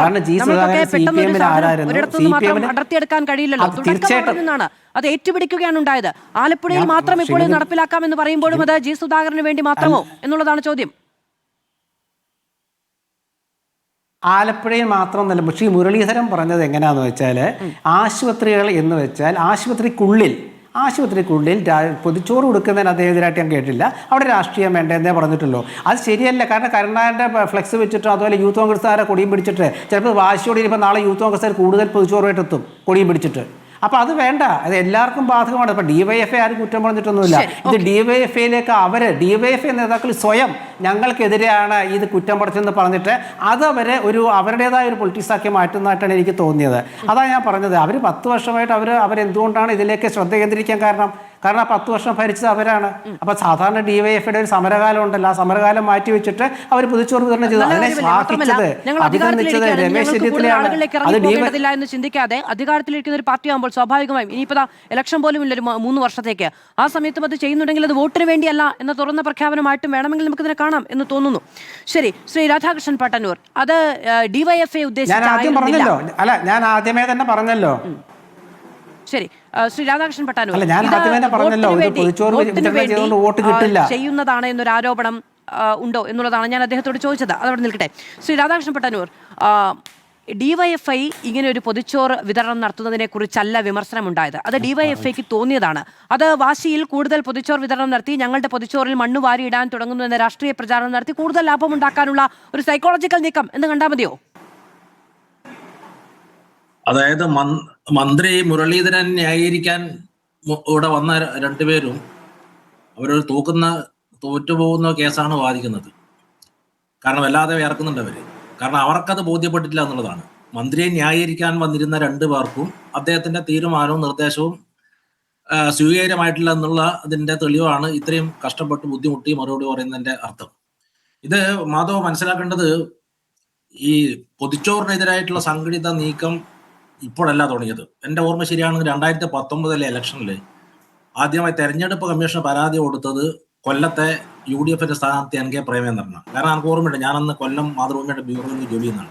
കാരണം ജി സുധാകരൻ CPM ആരായിരുന്നു? നടത്തിയെടുക്കാൻ കഴിയില്ലല്ലോ. തീർച്ചയായിട്ടും അത് ഏറ്റുപിടിക്കുകയാണ് ഉണ്ടായത്. ആലപ്പുഴയിൽ മാത്രം ഇപ്പോൾ നടപ്പിലാക്കാം എന്ന് പറയുമ്പോഴും അത് ജി സുധാകരന് വേണ്ടി മാത്രമോ എന്നുള്ളതാണ് ചോദ്യം. ആലപ്പുഴയിൽ മാത്രമൊന്നല്ല. പക്ഷേ ഈ മുരളീധരൻ പറഞ്ഞത് എങ്ങനെയാണെന്ന് വെച്ചാൽ ആശുപത്രികൾ എന്ന് വെച്ചാൽ ആശുപത്രിക്കുള്ളിൽ പൊതിച്ചോറ് കൊടുക്കുന്നതിന് അദ്ദേഹത്തിനായിട്ട് ഞാൻ കേട്ടില്ല. അവിടെ രാഷ്ട്രീയം വേണ്ടതെന്നേ പറഞ്ഞിട്ടുള്ളൂ. അത് ശരിയല്ല. കാരണം കരുണാകരൻ്റെ ഫ്ലെക്സ് വെച്ചിട്ടോ അതുപോലെ യൂത്ത് കോൺഗ്രസ്സുകാരെ കൊടിയും പിടിച്ചിട്ട് ചിലപ്പോൾ വാശിയോടെ ഇനിയിപ്പോൾ നാളെ യൂത്ത് കോൺഗ്രസ്സുകാർ കൂടുതൽ പൊതിച്ചോറുമായിട്ട് എത്തും കൊടിയും പിടിച്ചിട്ട്. അപ്പോൾ അത് വേണ്ട, അത് എല്ലാവർക്കും ബാധകമാണ്. ഇപ്പം DYFI ആരും കുറ്റം പറഞ്ഞിട്ടൊന്നുമില്ല. ഇത് DYFIയിലേക്ക് DYFI നേതാക്കൾ സ്വയം ഞങ്ങൾക്കെതിരെയാണ് ഇത് കുറ്റം പഠിച്ചതെന്ന് പറഞ്ഞിട്ട് അതവരെ അവരുടേതായ ഒരു പൊളിറ്റിക്സാക്കി മാറ്റുന്നതായിട്ടാണ് എനിക്ക് തോന്നിയത്. അതാണ് ഞാൻ പറഞ്ഞത്. അവർ 10 വർഷമായിട്ട് അവരെന്തുകൊണ്ടാണ് ഇതിലേക്ക് ശ്രദ്ധ കേന്ദ്രീകരിക്കാൻ കാരണം ആ 10 വർഷം ഭരിച്ചത് അവരാണ്. അപ്പോൾ സാധാരണ DYFIയുടെ ഒരു സമരകാലം ഉണ്ടല്ലോ, ആ സമരകാലം മാറ്റി വെച്ചിട്ട് അവർ പൊതിച്ചോറ് വിതരണം ചെയ്തു. അതിനെ ശ്ലാഘിച്ചത് അഭിനന്ദിച്ചത് രമേശ് ചെന്നിത്തലയാണ്. എന്ന് ചിന്തിക്കാതെ അധികാരത്തിലിരിക്കുന്ന ഒരു പാർട്ടി ആകുമ്പോൾ സ്വാഭാവികമായും ഇനിയിപ്പോൾ ഇലക്ഷൻ പോലും ഇല്ല 3 വർഷത്തേക്ക്. ആ സമയത്തും അത് ചെയ്യുന്നുണ്ടെങ്കിൽ അത് വോട്ടിന് വേണ്ടിയല്ല എന്ന തുറന്ന പ്രഖ്യാപനമായിട്ടും വേണമെങ്കിൽ നമുക്കിതിനെ കാണാം എന്ന് തോന്നുന്നു. ശരി, ശ്രീ രാധാകൃഷ്ണൻ പട്ടന്നൂർ, അത് DYFI ഞാൻ ആദ്യമേ തന്നെ പറഞ്ഞല്ലോ. ശരി, ശ്രീ രാധാകൃഷ്ണൻ പട്ടാനൂർ, ചെയ്യുന്നതാണ് എന്നൊരു ആരോപണം ഉണ്ടോ എന്നുള്ളതാണ് ഞാൻ അദ്ദേഹത്തോട് ചോദിച്ചത്. അതവിടെ നിൽക്കട്ടെ. ശ്രീ രാധാകൃഷ്ണൻ പട്ടാനൂർ, DYFI ഇങ്ങനെ ഒരു പൊതിച്ചോറ് വിതരണം നടത്തുന്നതിനെ കുറിച്ചല്ല വിമർശനം ഉണ്ടായത്. അത് DYFIക്ക് തോന്നിയതാണ്. അത് വാശിയിൽ കൂടുതൽ പൊതിച്ചോർ വിതരണം നടത്തി ഞങ്ങളുടെ പൊതിച്ചോറിൽ മണ്ണ് വാരിയിടാൻ തുടങ്ങുന്നു എന്ന രാഷ്ട്രീയ പ്രചാരണം നടത്തി കൂടുതൽ ലാഭമുണ്ടാക്കാനുള്ള ഒരു സൈക്കോളജിക്കൽ നീക്കം എന്ന് കണ്ടാൽ മതിയോ? അതായത് മന്ത്രി മുരളീധരൻ ന്യായീകരിക്കാൻ ഇവിടെ വന്ന രണ്ടുപേരും അവരൊരു തോറ്റുപോകുന്ന കേസാണ് വാദിക്കുന്നത്. കാരണം വല്ലാതെ വിയർക്കുന്നുണ്ട് അവര്. കാരണം അവർക്കത് ബോധ്യപ്പെട്ടിട്ടില്ല എന്നുള്ളതാണ്. മന്ത്രിയെ ന്യായീകരിക്കാൻ വന്നിരുന്ന 2 പേർക്കും അദ്ദേഹത്തിന്റെ തീരുമാനവും നിർദ്ദേശവും സ്വീകാര്യമായിട്ടില്ല എന്നുള്ള അതിന്റെ തെളിവാണ് ഇത്രയും കഷ്ടപ്പെട്ട് ബുദ്ധിമുട്ടി മറുപടി പറയുന്നതിന്റെ അർത്ഥം. ഇത് മാധവ് മനസ്സിലാക്കേണ്ടത്, ഈ പൊതിച്ചോറിനെതിരായിട്ടുള്ള സംഘടിത നീക്കം ഇപ്പോഴല്ല തുടങ്ങിയത്. എൻ്റെ ഓർമ്മ ശരിയാണെങ്കിൽ 2019 ഇലക്ഷനിൽ ആദ്യമായി തെരഞ്ഞെടുപ്പ് കമ്മീഷന് പരാതി കൊടുത്തത് കൊല്ലത്തെ UDF സ്ഥാനാർത്ഥി NK പ്രേമേന്ദ്രനാണ്. കാരണം എനിക്ക് ഓർമ്മയുണ്ട്, ഞാനന്ന് കൊല്ലം മാതൃഭൂമിയുടെ ബ്യൂറോയിൽ ജോലി ചെയ്യുന്നതാണ്.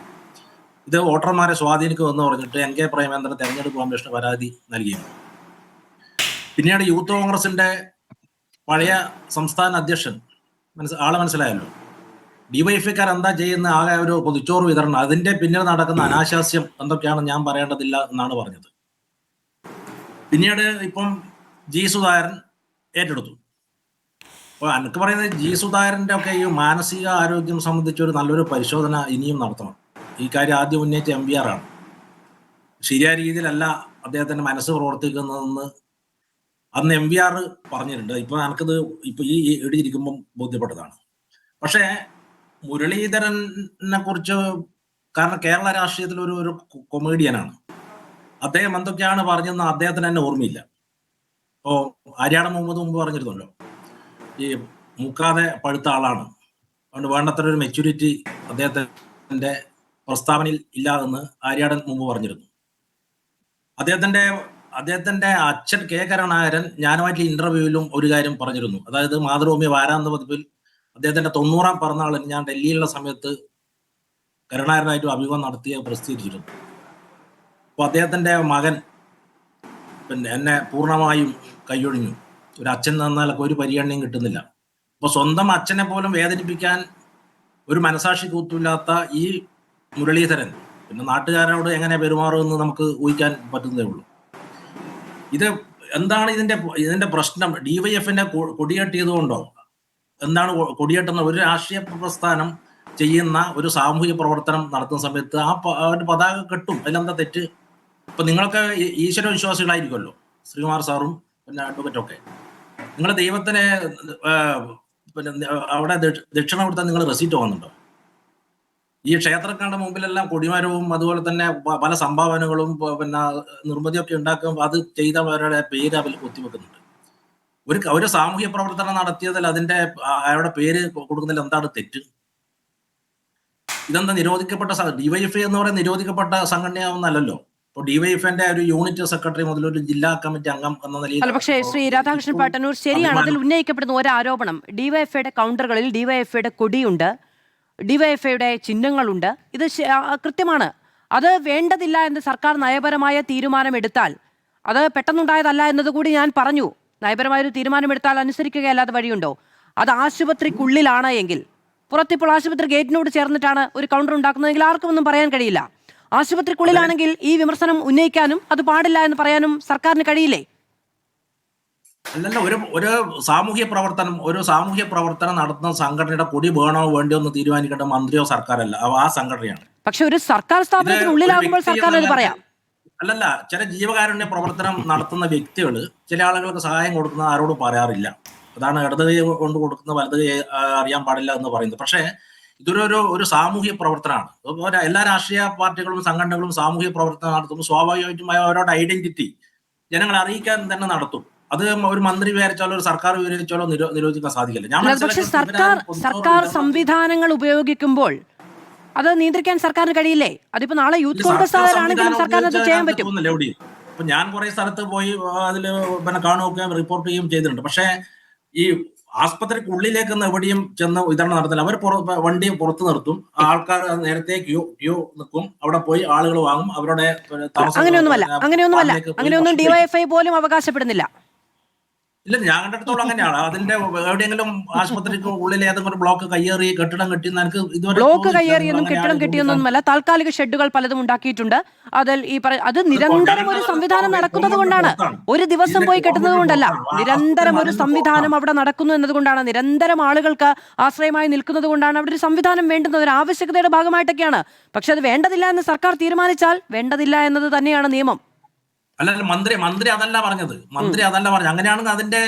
ഇത് വോട്ടർമാരെ സ്വാധീനിക്കുമെന്ന് പറഞ്ഞിട്ട് NK പ്രേമേന്ദ്രൻ തെരഞ്ഞെടുപ്പ് കമ്മീഷന് പരാതി നൽകിയിരുന്നു. പിന്നീട് യൂത്ത് കോൺഗ്രസിന്റെ പഴയ സംസ്ഥാന അധ്യക്ഷൻ ആളെ മനസ്സിലായല്ലോ. ഡിവൈഎഫ്ഐക്കാർ എന്താ ചെയ്യുന്ന ആകെ ഒരു പൊതിച്ചോറ് വിതരണം, അതിന്റെ പിന്നിൽ നടക്കുന്ന അനാശാസ്യം എന്തൊക്കെയാണെന്ന് ഞാൻ പറയേണ്ടതില്ല എന്നാണ് പറഞ്ഞത്. പിന്നീട് ഇപ്പം ജി സുധാകരൻ ഏറ്റെടുത്തു. അപ്പോൾ എനിക്ക് പറയുന്നത് ജി സുധാകരൻ്റെ ഒക്കെ ഈ മാനസിക ആരോഗ്യം സംബന്ധിച്ച് ഒരു നല്ലൊരു പരിശോധന ഇനിയും നടത്തണം. ഈ കാര്യം ആദ്യം ഉന്നയിച്ച MVR ആണ്. ശരിയായ രീതിയിലല്ല അദ്ദേഹത്തിന്റെ മനസ്സ് പ്രവർത്തിക്കുന്നതെന്ന് അന്ന് MVR പറഞ്ഞിട്ടുണ്ട്. ഇപ്പൊ എനിക്കത് ഇപ്പൊ ഈ എഴുതിയിരിക്കുമ്പം ബോധ്യപ്പെട്ടതാണ്. പക്ഷേ മുരളീധരനെ കുറിച്ച്, കാരണം കേരള രാഷ്ട്രീയത്തിൽ ഒരു കൊമേഡിയനാണ് അദ്ദേഹം, എന്തൊക്കെയാണ് പറഞ്ഞതെന്ന് അദ്ദേഹത്തിന് തന്നെ ഓർമ്മയില്ല. ഇപ്പോ ആര്യാടൻ മുഹമ്മദ് മുമ്പ് പറഞ്ഞിരുന്നല്ലോ, ഈ മൂക്കാതെ പഴുത്ത ആളാണ്, അതുകൊണ്ട് വേണ്ടത്ര ഒരു മെച്യൂരിറ്റി അദ്ദേഹത്തിന്റെ പ്രസ്താവനയിൽ ഇല്ലാതെന്ന് ആര്യാടൻ മുമ്പ് പറഞ്ഞിരുന്നു. അദ്ദേഹത്തിന്റെ അച്ഛൻ K കരുണാകരൻ ഞാനുമായിട്ട് ഇന്റർവ്യൂവിലും ഒരു കാര്യം പറഞ്ഞിരുന്നു. അതായത് മാതൃഭൂമി വാരാന്ത പതിപ്പിൽ അദ്ദേഹത്തിന്റെ 90-ാം പിറന്നാളിന് ഞാൻ ഡൽഹിയിലുള്ള സമയത്ത് കരുണാകരനായിട്ട് അഭിമുഖം നടത്തിയ പ്രസിദ്ധീകരിച്ചിരുന്നു. അപ്പോൾ അദ്ദേഹത്തിന്റെ മകൻ പിന്നെ എന്നെ പൂർണ്ണമായും കൈയൊഴിഞ്ഞു. ഒരു അച്ഛൻ നിന്നാലൊക്കെ ഒരു പരിഗണനയും കിട്ടുന്നില്ല. അപ്പോൾ സ്വന്തം അച്ഛനെ പോലും വേദനിപ്പിക്കാൻ ഒരു മനസാക്ഷി കൂത്തില്ലാത്ത ഈ മുരളീധരൻ പിന്നെ നാട്ടുകാരോട് എങ്ങനെ പെരുമാറുമെന്ന് നമുക്ക് ഊഹിക്കാൻ പറ്റുന്നതേ ഉള്ളൂ. ഇത് എന്താണ് ഇതിന്റെ പ്രശ്നം? ഡിവൈഎഫിനെ കൊടിയേറ്റിയതുകൊണ്ടോ? എന്താണ് കൊടിയേറ്റുന്ന? ഒരു രാഷ്ട്രീയ പ്രസ്ഥാനം ചെയ്യുന്ന ഒരു സാമൂഹിക പ്രവർത്തനം നടത്തുന്ന സമയത്ത് ആ പതാക കെട്ടും, അതിലെന്താ തെറ്റ്? ഇപ്പൊ നിങ്ങളൊക്കെ ഈശ്വര വിശ്വാസികളായിരിക്കുമല്ലോ, ശ്രീകുമാർ സാറും പിന്നെ അഡ്വക്കറ്റൊക്കെ. നിങ്ങൾ ദൈവത്തിന് പിന്നെ അവിടെ ദക്ഷിണ കൊടുത്താൽ നിങ്ങൾ റെസീറ്റ് വാങ്ങുന്നുണ്ടോ? ഈ ക്ഷേത്രങ്ങളുടെ മുമ്പിലെല്ലാം കൊടിമരവും അതുപോലെ തന്നെ പല സംഭാവനകളും പിന്നെ നിർമ്മിതിയൊക്കെ ഉണ്ടാക്കുമ്പോൾ അത് ചെയ്തവരുടെ പേര് അതിൽ കൊത്തിവെക്കുന്നുണ്ട്. ഒരു സാമൂഹ്യ പ്രവർത്തനം നടത്തിയതിൽ അയാളുടെ പേര് കൊടുക്കുന്നതിൽ എന്താണ് തെറ്റ്? ഇതെന്താ നിരോധിക്കപ്പെട്ട ഡിവൈഎഫ്ഐ എന്ന് പറയുന്ന നിരോധിക്കപ്പെട്ട സംഘടനയാവുന്നല്ലോ. ഇപ്പോൾ ഡിവൈഎഫ്ഐന്റെ ഒരു യൂണിറ്റ് സെക്രട്ടറി മുതൽ ഒരു ജില്ലാ കമ്മിറ്റി അംഗം എന്ന നിലയിൽ. പക്ഷേ ശ്രീ രാധാകൃഷ്ണൻ പാട്ടന്നൂർ, ശരിയാണ്, അതിൽ ഉന്നയിക്കപ്പെടുന്ന ഒരു ആരോപണം, ഡിവൈഎഫ്ഐയുടെ കൗണ്ടറുകളിൽ ഡിവൈഎഫ്ഐയുടെ കൊടിയുണ്ട്, ഡിവൈഎഫ്ഐയുടെ ചിഹ്നങ്ങളുണ്ട്. ഇത് കൃത്യമാണ്. അത് വേണ്ടതില്ല എന്ന് സർക്കാർ നയപരമായ തീരുമാനമെടുത്താൽ, അത് പെട്ടെന്നുണ്ടായതല്ല എന്നതുകൂടി ഞാൻ പറഞ്ഞു, നയപരമായൊരു തീരുമാനമെടുത്താൽ അനുസരിക്കുകയല്ലാതെ വഴിയുണ്ടോ? അത് ആശുപത്രിക്കുള്ളിലാണ് എങ്കിൽ, പുറത്തിപ്പോൾ ആശുപത്രി ഗേറ്റിനോട് ചേർന്നിട്ടാണ് ഒരു കൗണ്ടർ ഉണ്ടാക്കുന്നതെങ്കിൽ ആർക്കും ഒന്നും പറയാൻ കഴിയില്ല. ആശുപത്രിക്കുള്ളിലാണെങ്കിൽ ഈ വിമർശനം ഉന്നയിക്കാനും അത് പാടില്ല എന്ന് പറയാനും സർക്കാരിന് കഴിയില്ലേ? അല്ലല്ല, ഒരു സാമൂഹ്യ പ്രവർത്തനം നടത്തുന്ന സംഘടനയുടെ കൊടി വേണോ വേണ്ടോ എന്ന് തീരുമാനിക്കേണ്ട മന്ത്രിയോ സർക്കാരല്ല, ആ സംഘടനയാണ്. പക്ഷെ ഒരു സർക്കാർ സ്ഥാപനത്തിനുള്ളിലാകുമ്പോൾ സർക്കാർ അത് പറയാം. അല്ലല്ല, ചില ജീവകാരുണ്യ പ്രവർത്തനം നടത്തുന്ന വ്യക്തികൾ ചില ആളുകൾക്ക് സഹായം കൊടുക്കുന്ന ആരോടും പറയാറില്ല. അതാണ് ഇടത് കൈ കൊണ്ട് കൊടുക്കുന്ന വലത് കൈ അറിയാൻ പാടില്ല എന്ന് പറയുന്നത്. പക്ഷേ ഇതൊരു സാമൂഹ്യ പ്രവർത്തനമാണ്. എല്ലാ രാഷ്ട്രീയ പാർട്ടികളും സംഘടനകളും സാമൂഹ്യ പ്രവർത്തനം നടത്തുമ്പോൾ സ്വാഭാവികമായിട്ടും അവരുടെ ഐഡന്റിറ്റി ജനങ്ങളെ അറിയിക്കാൻ തന്നെ നടത്തും. അത് ഒരു മന്ത്രി വിചാരിച്ചാലോ ഒരു സർക്കാർ വിചാരിച്ചാലോ നിരോധിക്കാൻ സാധിക്കില്ല. പക്ഷേ സർക്കാർ സംവിധാനങ്ങൾ ഉപയോഗിക്കുമ്പോൾ അത് നിയന്ത്രിക്കാൻ സർക്കാരിന് കഴിയില്ലേ? അതിപ്പോ നാളെ യൂത്ത് കോൺഗ്രസ് ആണെങ്കിലും സർക്കാരിന് അത് ചെയ്യാൻ പറ്റും. ഇപ്പൊ ഞാൻ കുറെ സ്ഥലത്ത് പോയി അതില് പിന്നെ കാണുകയും റിപ്പോർട്ട് ചെയ്യുകയും ചെയ്തിട്ടുണ്ട്. പക്ഷേ ഈ ആസ്പത്രിക്കുള്ളിലേക്ക് എവിടെയും ചെന്ന് വിതരണം നടത്തില്ല. അവർ വണ്ടി പുറത്ത് നിർത്തും, ആൾക്കാർ നേരത്തെ ക്യൂ നിൽക്കും, അവിടെ പോയി ആളുകൾ വാങ്ങും, അവരുടെ അങ്ങനെയൊന്നും ഡിവൈഎഫ്ഐ പോലും അവകാശപ്പെടുന്നില്ല. ഇല്ല, ഞാൻ കണ്ടിടത്തോളം അങ്ങനെയാണ്. അതിന്റെ എവിടെയെങ്കിലും ആശുപത്രിക്ക് ഉള്ളിൽ ഏതെങ്കിലും ബ്ലോക്ക് കയ്യേറി കെട്ടിടം കെട്ടി ബ്ലോക്ക് കയ്യേറിയെന്നും കെട്ടിടം കെട്ടിയൊന്നുമല്ല, താൽക്കാലിക ഷെഡുകൾ പലതും ഉണ്ടാക്കിയിട്ടുണ്ട്. അതിൽ അത് നിരന്തരം ഒരു സംവിധാനം നടക്കുന്നത് കൊണ്ടാണ്. ഒരു ദിവസം പോയി കെട്ടുന്നത് കൊണ്ടല്ല, നിരന്തരം ഒരു സംവിധാനം അവിടെ നടക്കുന്നു എന്നതുകൊണ്ടാണ്, നിരന്തരം ആളുകൾക്ക് ആശ്രയമായി നിൽക്കുന്നത് കൊണ്ടാണ് അവിടെ ഒരു സംവിധാനം വേണ്ടുന്നത്, ഒരു ആവശ്യകതയുടെ ഭാഗമായിട്ടൊക്കെയാണ്. പക്ഷെ അത് വേണ്ടതില്ല എന്ന് സർക്കാർ തീരുമാനിച്ചാൽ വേണ്ടതില്ല എന്നത് തന്നെയാണ് നിയമം. അല്ല, മന്ത്രി അതല്ല പറഞ്ഞത്. അങ്ങനെയാണെങ്കിൽ അതിന്റെ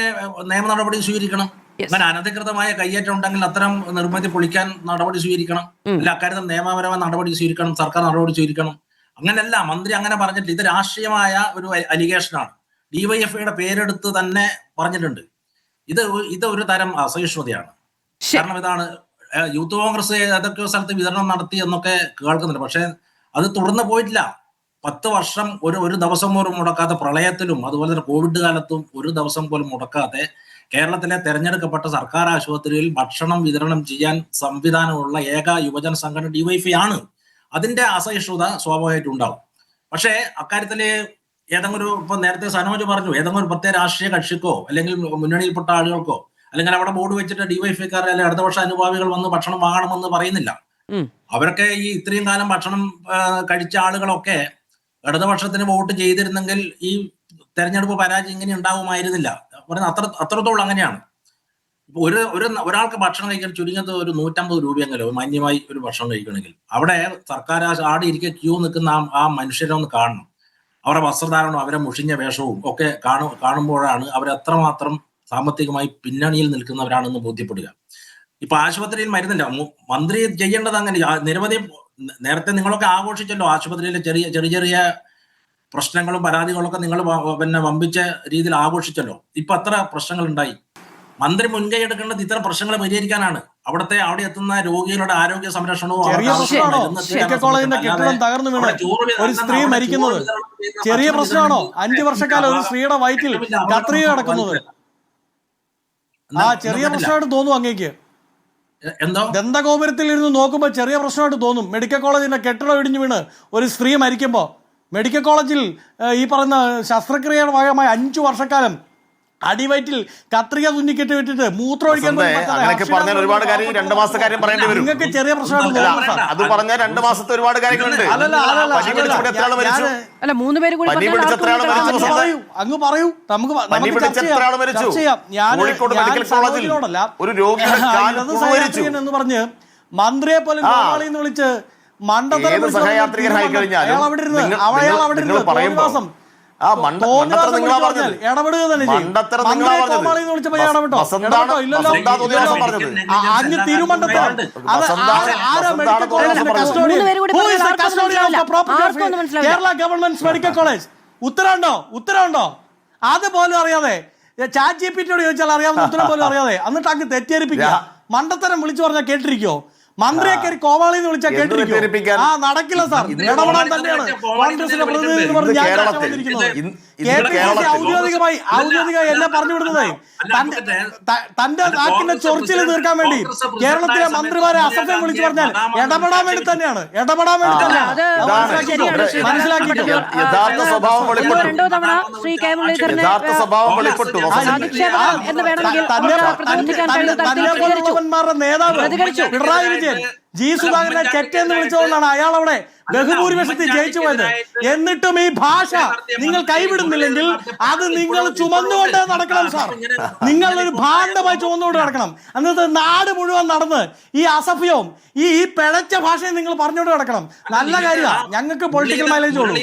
നിയമ നടപടി സ്വീകരിക്കണം. അങ്ങനെ അനധികൃതമായ കയ്യേറ്റം ഉണ്ടെങ്കിൽ അത്തരം നിർമ്മിതി പൊളിക്കാൻ നടപടി സ്വീകരിക്കണം. അല്ല, അക്കാര്യത്തിൽ നിയമപരമായ നടപടി സ്വീകരിക്കണം, സർക്കാർ നടപടി സ്വീകരിക്കണം. അങ്ങനെയല്ല, മന്ത്രി അങ്ങനെ പറഞ്ഞിട്ടില്ല. ഇത് രാഷ്ട്രീയമായ ഒരു അലിഗേഷനാണ്. ഡിവൈഎഫ്ഐയുടെ പേരെടുത്ത് തന്നെ പറഞ്ഞിട്ടുണ്ട്. ഇത് ഒരു തരം അസഹിഷ്ണുതയാണ്. കാരണം ഇതാണ് യൂത്ത് കോൺഗ്രസ് ഏതൊക്കെയോ സ്ഥലത്ത് വിതരണം നടത്തി എന്നൊക്കെ കേൾക്കുന്നുണ്ട്. പക്ഷെ അത് തുടർന്ന് പോയിട്ടില്ല. 10 വർഷം ഒരു ദിവസം പോലും മുടക്കാത്ത പ്രളയത്തിലും അതുപോലെ തന്നെ കോവിഡ് കാലത്തും ഒരു ദിവസം പോലും മുടക്കാതെ കേരളത്തിലെ തെരഞ്ഞെടുക്കപ്പെട്ട സർക്കാർ ആശുപത്രിയിൽ ഭക്ഷണം വിതരണം ചെയ്യാൻ സംവിധാനമുള്ള ഏക യുവജന സംഘടന ഡിവൈഎഫ്ഐ ആണ്. അതിന്റെ അസഹിഷ്ണുത സ്വാഭാവികമായിട്ടും ഉണ്ടാവും. പക്ഷേ അക്കാര്യത്തില് ഏതെങ്കിലും ഇപ്പൊ നേരത്തെ സനോജ് പറഞ്ഞു, ഏതെങ്കിലും ഒരു പ്രത്യേക രാഷ്ട്രീയ കക്ഷിക്കോ അല്ലെങ്കിൽ മുന്നണിയിൽപ്പെട്ട ആളുകൾക്കോ അല്ലെങ്കിൽ അവിടെ ബോർഡ് വെച്ചിട്ട് ഡിവൈഎഫ്ഐക്കാർ അല്ലെങ്കിൽ ഇടതുപക്ഷ അനുഭാവികൾ വന്ന് ഭക്ഷണം വാങ്ങണമെന്ന് പറയുന്നില്ല. അവരൊക്കെ ഈ ഇത്രയും കാലം ഭക്ഷണം കഴിച്ച ആളുകളൊക്കെ ഇടതുപക്ഷത്തിന് വോട്ട് ചെയ്തിരുന്നെങ്കിൽ ഈ തെരഞ്ഞെടുപ്പ് പരാജയം ഇങ്ങനെ ഉണ്ടാവുമായിരുന്നില്ല. അത്രത്തോളം അങ്ങനെയാണ്. ഇപ്പൊ ഒരാൾക്ക് ഭക്ഷണം കഴിക്കാൻ ചുരുങ്ങിയത് ഒരു 150 രൂപയെങ്കിലും മാന്യമായി ഒരു ഭക്ഷണം കഴിക്കണമെങ്കിൽ അവിടെ സർക്കാർ ആടെ ഇരിക്കെ ക്യൂ നിൽക്കുന്ന ആ മനുഷ്യരെ ഒന്ന് കാണണം. അവരുടെ വസ്ത്രധാരണവും അവരെ മുഷിഞ്ഞ വേഷവും ഒക്കെ കാണുമ്പോഴാണ് അവരെത്രമാത്രം സാമ്പത്തികമായി പിന്നണിയിൽ നിൽക്കുന്നവരാണെന്ന് ബോധ്യപ്പെടുക. ഇപ്പൊ ആശുപത്രിയിൽ മരുന്നില്ല. മന്ത്രി ചെയ്യേണ്ടത് അങ്ങനെ നിരവധി നേരത്തെ നിങ്ങളൊക്കെ ആഘോഷിച്ചല്ലോ ആശുപത്രിയിലെ ചെറിയ പ്രശ്നങ്ങളും പരാതികളൊക്കെ നിങ്ങൾ വമ്പിച്ച രീതിയിൽ ആഘോഷിച്ചല്ലോ. ഇപ്പൊ അത്ര പ്രശ്നങ്ങൾ ഉണ്ടായി. മന്ത്രി മുൻകൈ എടുക്കേണ്ടത് ഇത്തരം പ്രശ്നങ്ങൾ പരിഹരിക്കാനാണ്. അവിടെ എത്തുന്ന രോഗികളുടെ ആരോഗ്യ സംരക്ഷണവും ഒരു സ്ത്രീ മരിക്കുന്നത് ചെറിയ പ്രശ്നമാണോ? 5 വർഷക്കാലം ഒരു സ്ത്രീയുടെ വയറ്റിൽ കത്രിക കിടക്കുന്നത് ആ ചെറിയ പ്രശ്നമായിട്ട് തോന്നും അങ്ങേക്ക്? എന്തോ ദന്തഗോപുരത്തിൽ ഇരുന്ന് നോക്കുമ്പോൾ ചെറിയ പ്രശ്നമായിട്ട് തോന്നും. മെഡിക്കൽ കോളേജിന്റെ കെട്ടിടം ഇടിഞ്ഞു വീണ് ഒരു സ്ത്രീ മരിക്കുമ്പോൾ മെഡിക്കൽ കോളേജിൽ ഈ പറയുന്ന ശസ്ത്രക്രിയയുടെ ഭാഗമായി 5 വർഷക്കാലം അടിവയറ്റിൽ കത്രിക തുന്നിക്കെട്ടി വിട്ടിട്ട് മൂത്രം ഒഴിക്കാൻ ഒരുപാട് കാര്യം 2 മാസത്തെ കാര്യം പറയേണ്ടി വരും. നിങ്ങൾക്ക് ചെറിയ പ്രശ്നമായിട്ട് അത് പറഞ്ഞാൽ 2 മാസത്തെ ഒരുപാട് കാര്യങ്ങളുണ്ട്. അല്ല 3 പേര് കൂടി അങ്ങ് പറയൂ, നമുക്ക് ചർച്ച ചെയ്യാം. എന്ന് പറഞ്ഞ് മന്ത്രിയെ പോലും എന്ന് വിളിച്ച് മണ്ടത്തരം കേരള ഗവൺമെന്റ് മെഡിക്കൽ കോളേജ് ഉത്തരവുണ്ടോ അതുപോലും അറിയാതെ ചാറ്റ് ജിപിടിയോട് ചോദിച്ചാൽ അറിയാവുന്ന ഉത്തരം പോലും അറിയാതെ എന്നിട്ട് അങ്ങ് തെറ്റിദ്ധരിപ്പിക്കുക. മണ്ടത്തരം വിളിച്ചു പറഞ്ഞാൽ കേട്ടിരിക്കോ? മന്ത്രിയെ കയറി കോമാളി എന്ന് വിളിച്ചാൽ കേട്ടിരിക്കും. ആ നടക്കില്ല സാർ, ഇടപെടാൻ തന്നെയാണ് കോൺഗ്രസിന്റെ പ്രതിനിധി എന്ന് പറഞ്ഞ് ഞാൻ വന്നിരിക്കുന്നത്. ഔദ്യോഗികമായി എല്ലാം പറഞ്ഞു വിടുന്നത് തന്റെ നാക്കിന്റെ ചൊറിച്ചിൽ തീർക്കാൻ വേണ്ടി കേരളത്തിലെ മന്ത്രിമാരെ അസഭ്യം വിളിച്ചു പറഞ്ഞാൽ ഇടപെടാൻ വേണ്ടി തന്നെയാണ്. മനസ്സിലാക്കിയിട്ട് യഥാർത്ഥ സ്വഭാവം തന്നെപ്പോലുള്ളവന്മാരുടെ നേതാവ് പിണറായി വിജയൻ ജി സുധാകരനെ ചെറ്റെന്ന് വിളിച്ചുകൊണ്ടാണ് അയാൾ അവിടെ ബഹുഭൂരിപക്ഷത്തിൽ ജയിച്ചു പോയത്. എന്നിട്ടും ഈ ഭാഷ നിങ്ങൾ കൈവിടുന്നില്ലെങ്കിൽ അത് നിങ്ങൾ ചുമന്നുകൊണ്ട് നടക്കണം സാർ. നിങ്ങൾ ഒരു ഭാണ്ഡമായി ചുമന്നുകൊണ്ട് നടക്കണം. എന്നിട്ട് നാട് മുഴുവൻ നടന്ന് ഈ അസഭ്യവും ഈ പിഴച്ച ഭാഷയും നിങ്ങൾ പറഞ്ഞുകൊണ്ട് നടക്കണം. നല്ല കാര്യമാണ്, ഞങ്ങൾക്ക് പൊളിറ്റിക്കൽ മൈലേജ് ഉള്ളൂ.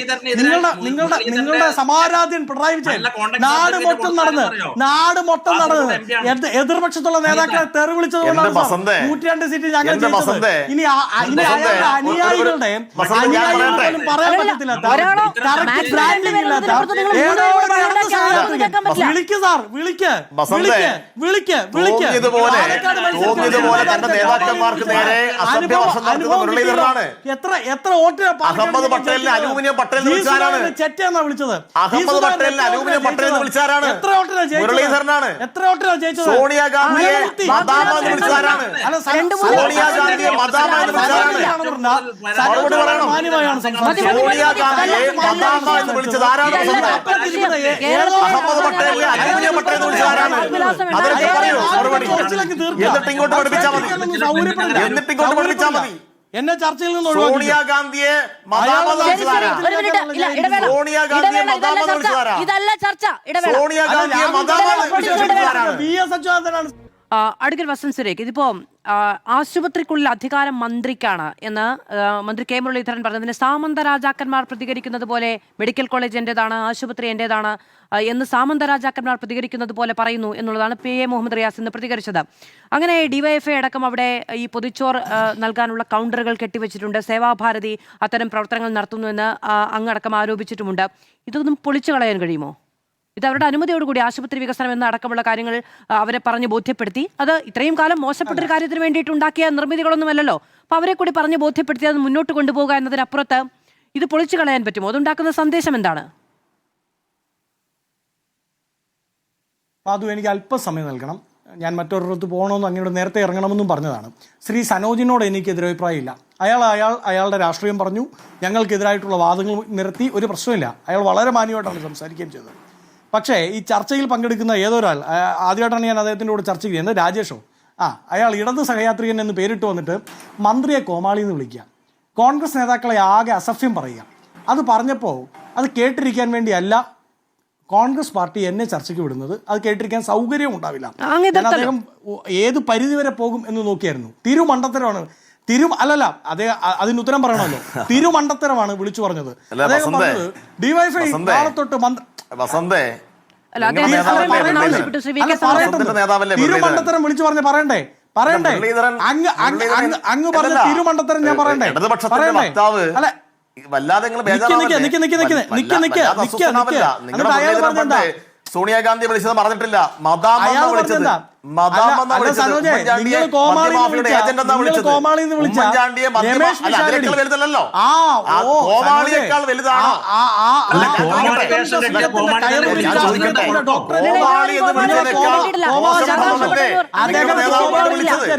നിങ്ങളുടെ സമാരാധ്യൻ പിണറായി വിജയൻ നാട് മൊത്തം നടന്ന് എതിർപക്ഷത്തുള്ള നേതാക്കളെ തെറി വിളിച്ചതുകൊണ്ടാണ് 102 സീറ്റ് ഞങ്ങൾ ജയിച്ചത്. ഇനി അനുയായികളുടെ പോലും പറയാൻ പറ്റത്തില്ല. എത്ര വോട്ടിനാ ചെറ്റെന്നാ വിളിച്ചത്? എത്ര വോട്ടിനാ ജയിച്ചത്? സോണിയാഗാന്ധിയെ എന്നിട്ടിങ്ങോട്ട് പഠിപ്പിച്ചാൽ മതി. എന്നെ ചർച്ചയിൽ നിന്ന് സോണിയാഗാന്ധിയെ അഡ്വക്കേറ്റ് വസന്ത് സുരേഖ്, ഇതിപ്പോ ആശുപത്രിക്കുള്ളിൽ അധികാരം മന്ത്രിക്കാണ് എന്ന് മന്ത്രി കെ മുരളീധരൻ പറഞ്ഞതിന് സാമന്ത രാജാക്കന്മാർ പ്രതികരിക്കുന്നത് പോലെ മെഡിക്കൽ കോളേജ് എന്റേതാണ്, ആശുപത്രി എന്റേതാണ് എന്ന് സാമന്ത രാജാക്കന്മാർ പ്രതികരിക്കുന്നത് പോലെ പറയുന്നു എന്നുള്ളതാണ് PA മുഹമ്മദ് റിയാസ് ഇന്ന് പ്രതികരിച്ചത്. അങ്ങനെ ഡിവൈഎഫ്ഐ അടക്കം അവിടെ ഈ പൊതിച്ചോർ നൽകാനുള്ള കൗണ്ടറുകൾ കെട്ടിവെച്ചിട്ടുണ്ട്. സേവാഭാരതി അത്തരം പ്രവർത്തനങ്ങൾ നടത്തുന്നുവെന്ന് അങ്ങടക്കം ആരോപിച്ചിട്ടുമുണ്ട്. ഇതൊന്നും പൊളിച്ചു കളയാൻ കഴിയുമോ? ഇത് അവരുടെ അനുമതിയോടുകൂടി ആശുപത്രി വികസനം എന്ന അടക്കമുള്ള കാര്യങ്ങൾ അവരെ പറഞ്ഞ് ബോധ്യപ്പെടുത്തി. അത് ഇത്രയും കാലം മോശപ്പെട്ടൊരു കാര്യത്തിന് വേണ്ടിയിട്ട് ഉണ്ടാക്കിയ നിർമ്മിതികളൊന്നുമല്ലല്ലോ. അപ്പോൾ അവരെ കൂടി പറഞ്ഞ് ബോധ്യപ്പെടുത്തി അത് മുന്നോട്ട് കൊണ്ടുപോകുക എന്നതിനപ്പുറത്ത് ഇത് പൊളിച്ചു കളയാൻ പറ്റുമോ? അതുണ്ടാക്കുന്ന സന്ദേശം എന്താണ്? പാതു, എനിക്ക് അല്പസമയം നൽകണം. ഞാൻ മറ്റൊരിടത്ത് പോകണമെന്ന് അങ്ങോട്ട് നേരത്തെ ഇറങ്ങണമെന്നും പറഞ്ഞതാണ്. ശ്രീ സനോജിനോട് എനിക്ക് എതിരഭിപ്രായമില്ല. അയാളുടെ രാഷ്ട്രീയം പറഞ്ഞു, ഞങ്ങൾക്കെതിരായിട്ടുള്ള വാദങ്ങൾ നിരത്തി, ഒരു പ്രശ്നമില്ല. അയാൾ വളരെ മാന്യമായിട്ടാണ് സംസാരിക്കുകയും ചെയ്തത്. പക്ഷേ ഈ ചർച്ചയിൽ പങ്കെടുക്കുന്ന ഏതൊരാൾ, ആദ്യമായിട്ടാണ് ഞാൻ അദ്ദേഹത്തിൻ്റെ കൂടെ ചർച്ച ചെയ്യുന്നത്, രാജേഷോ, അയാൾ ഇടത് സഹയാത്രികൻ എന്ന് പേരിട്ട് വന്നിട്ട് മന്ത്രിയെ കോമാളി എന്ന് വിളിക്കുക, കോൺഗ്രസ് നേതാക്കളെ ആകെ അസഭ്യം പറയുക. അത് പറഞ്ഞപ്പോൾ അത് കേട്ടിരിക്കാൻ വേണ്ടിയല്ല കോൺഗ്രസ് പാർട്ടി എന്നെ ചർച്ചയ്ക്ക് വിടുന്നത്. അത് കേട്ടിരിക്കാൻ സൗകര്യം ഉണ്ടാവില്ല. അദ്ദേഹം ഏത് പരിധിവരെ പോകും എന്ന് നോക്കിയായിരുന്നു. തിരുമണ്ടത്തരമാണ്. അല്ലല്ല, അതിന് ഉത്തരം പറയണമല്ലോ. തിരുമണ്ടത്തരമാണ് വിളിച്ചു പറഞ്ഞത്. അദ്ദേഹം പറഞ്ഞത് ഡിവൈഫൈ നാളെ തൊട്ട് തിരുമണ്ടത്തരം വിളിച്ചു പറഞ്ഞ പറയണ്ടേ അങ്ങ് പറഞ്ഞ തിരുമണ്ടത്തരം ഞാൻ പറയണ്ടേ? അല്ല, സോണിയാഗാന്ധി വിളിച്ചത് പറഞ്ഞിട്ടില്ല. വലുതല്ലോ, കോമാളിയേക്കാൾ വലുതാണോ?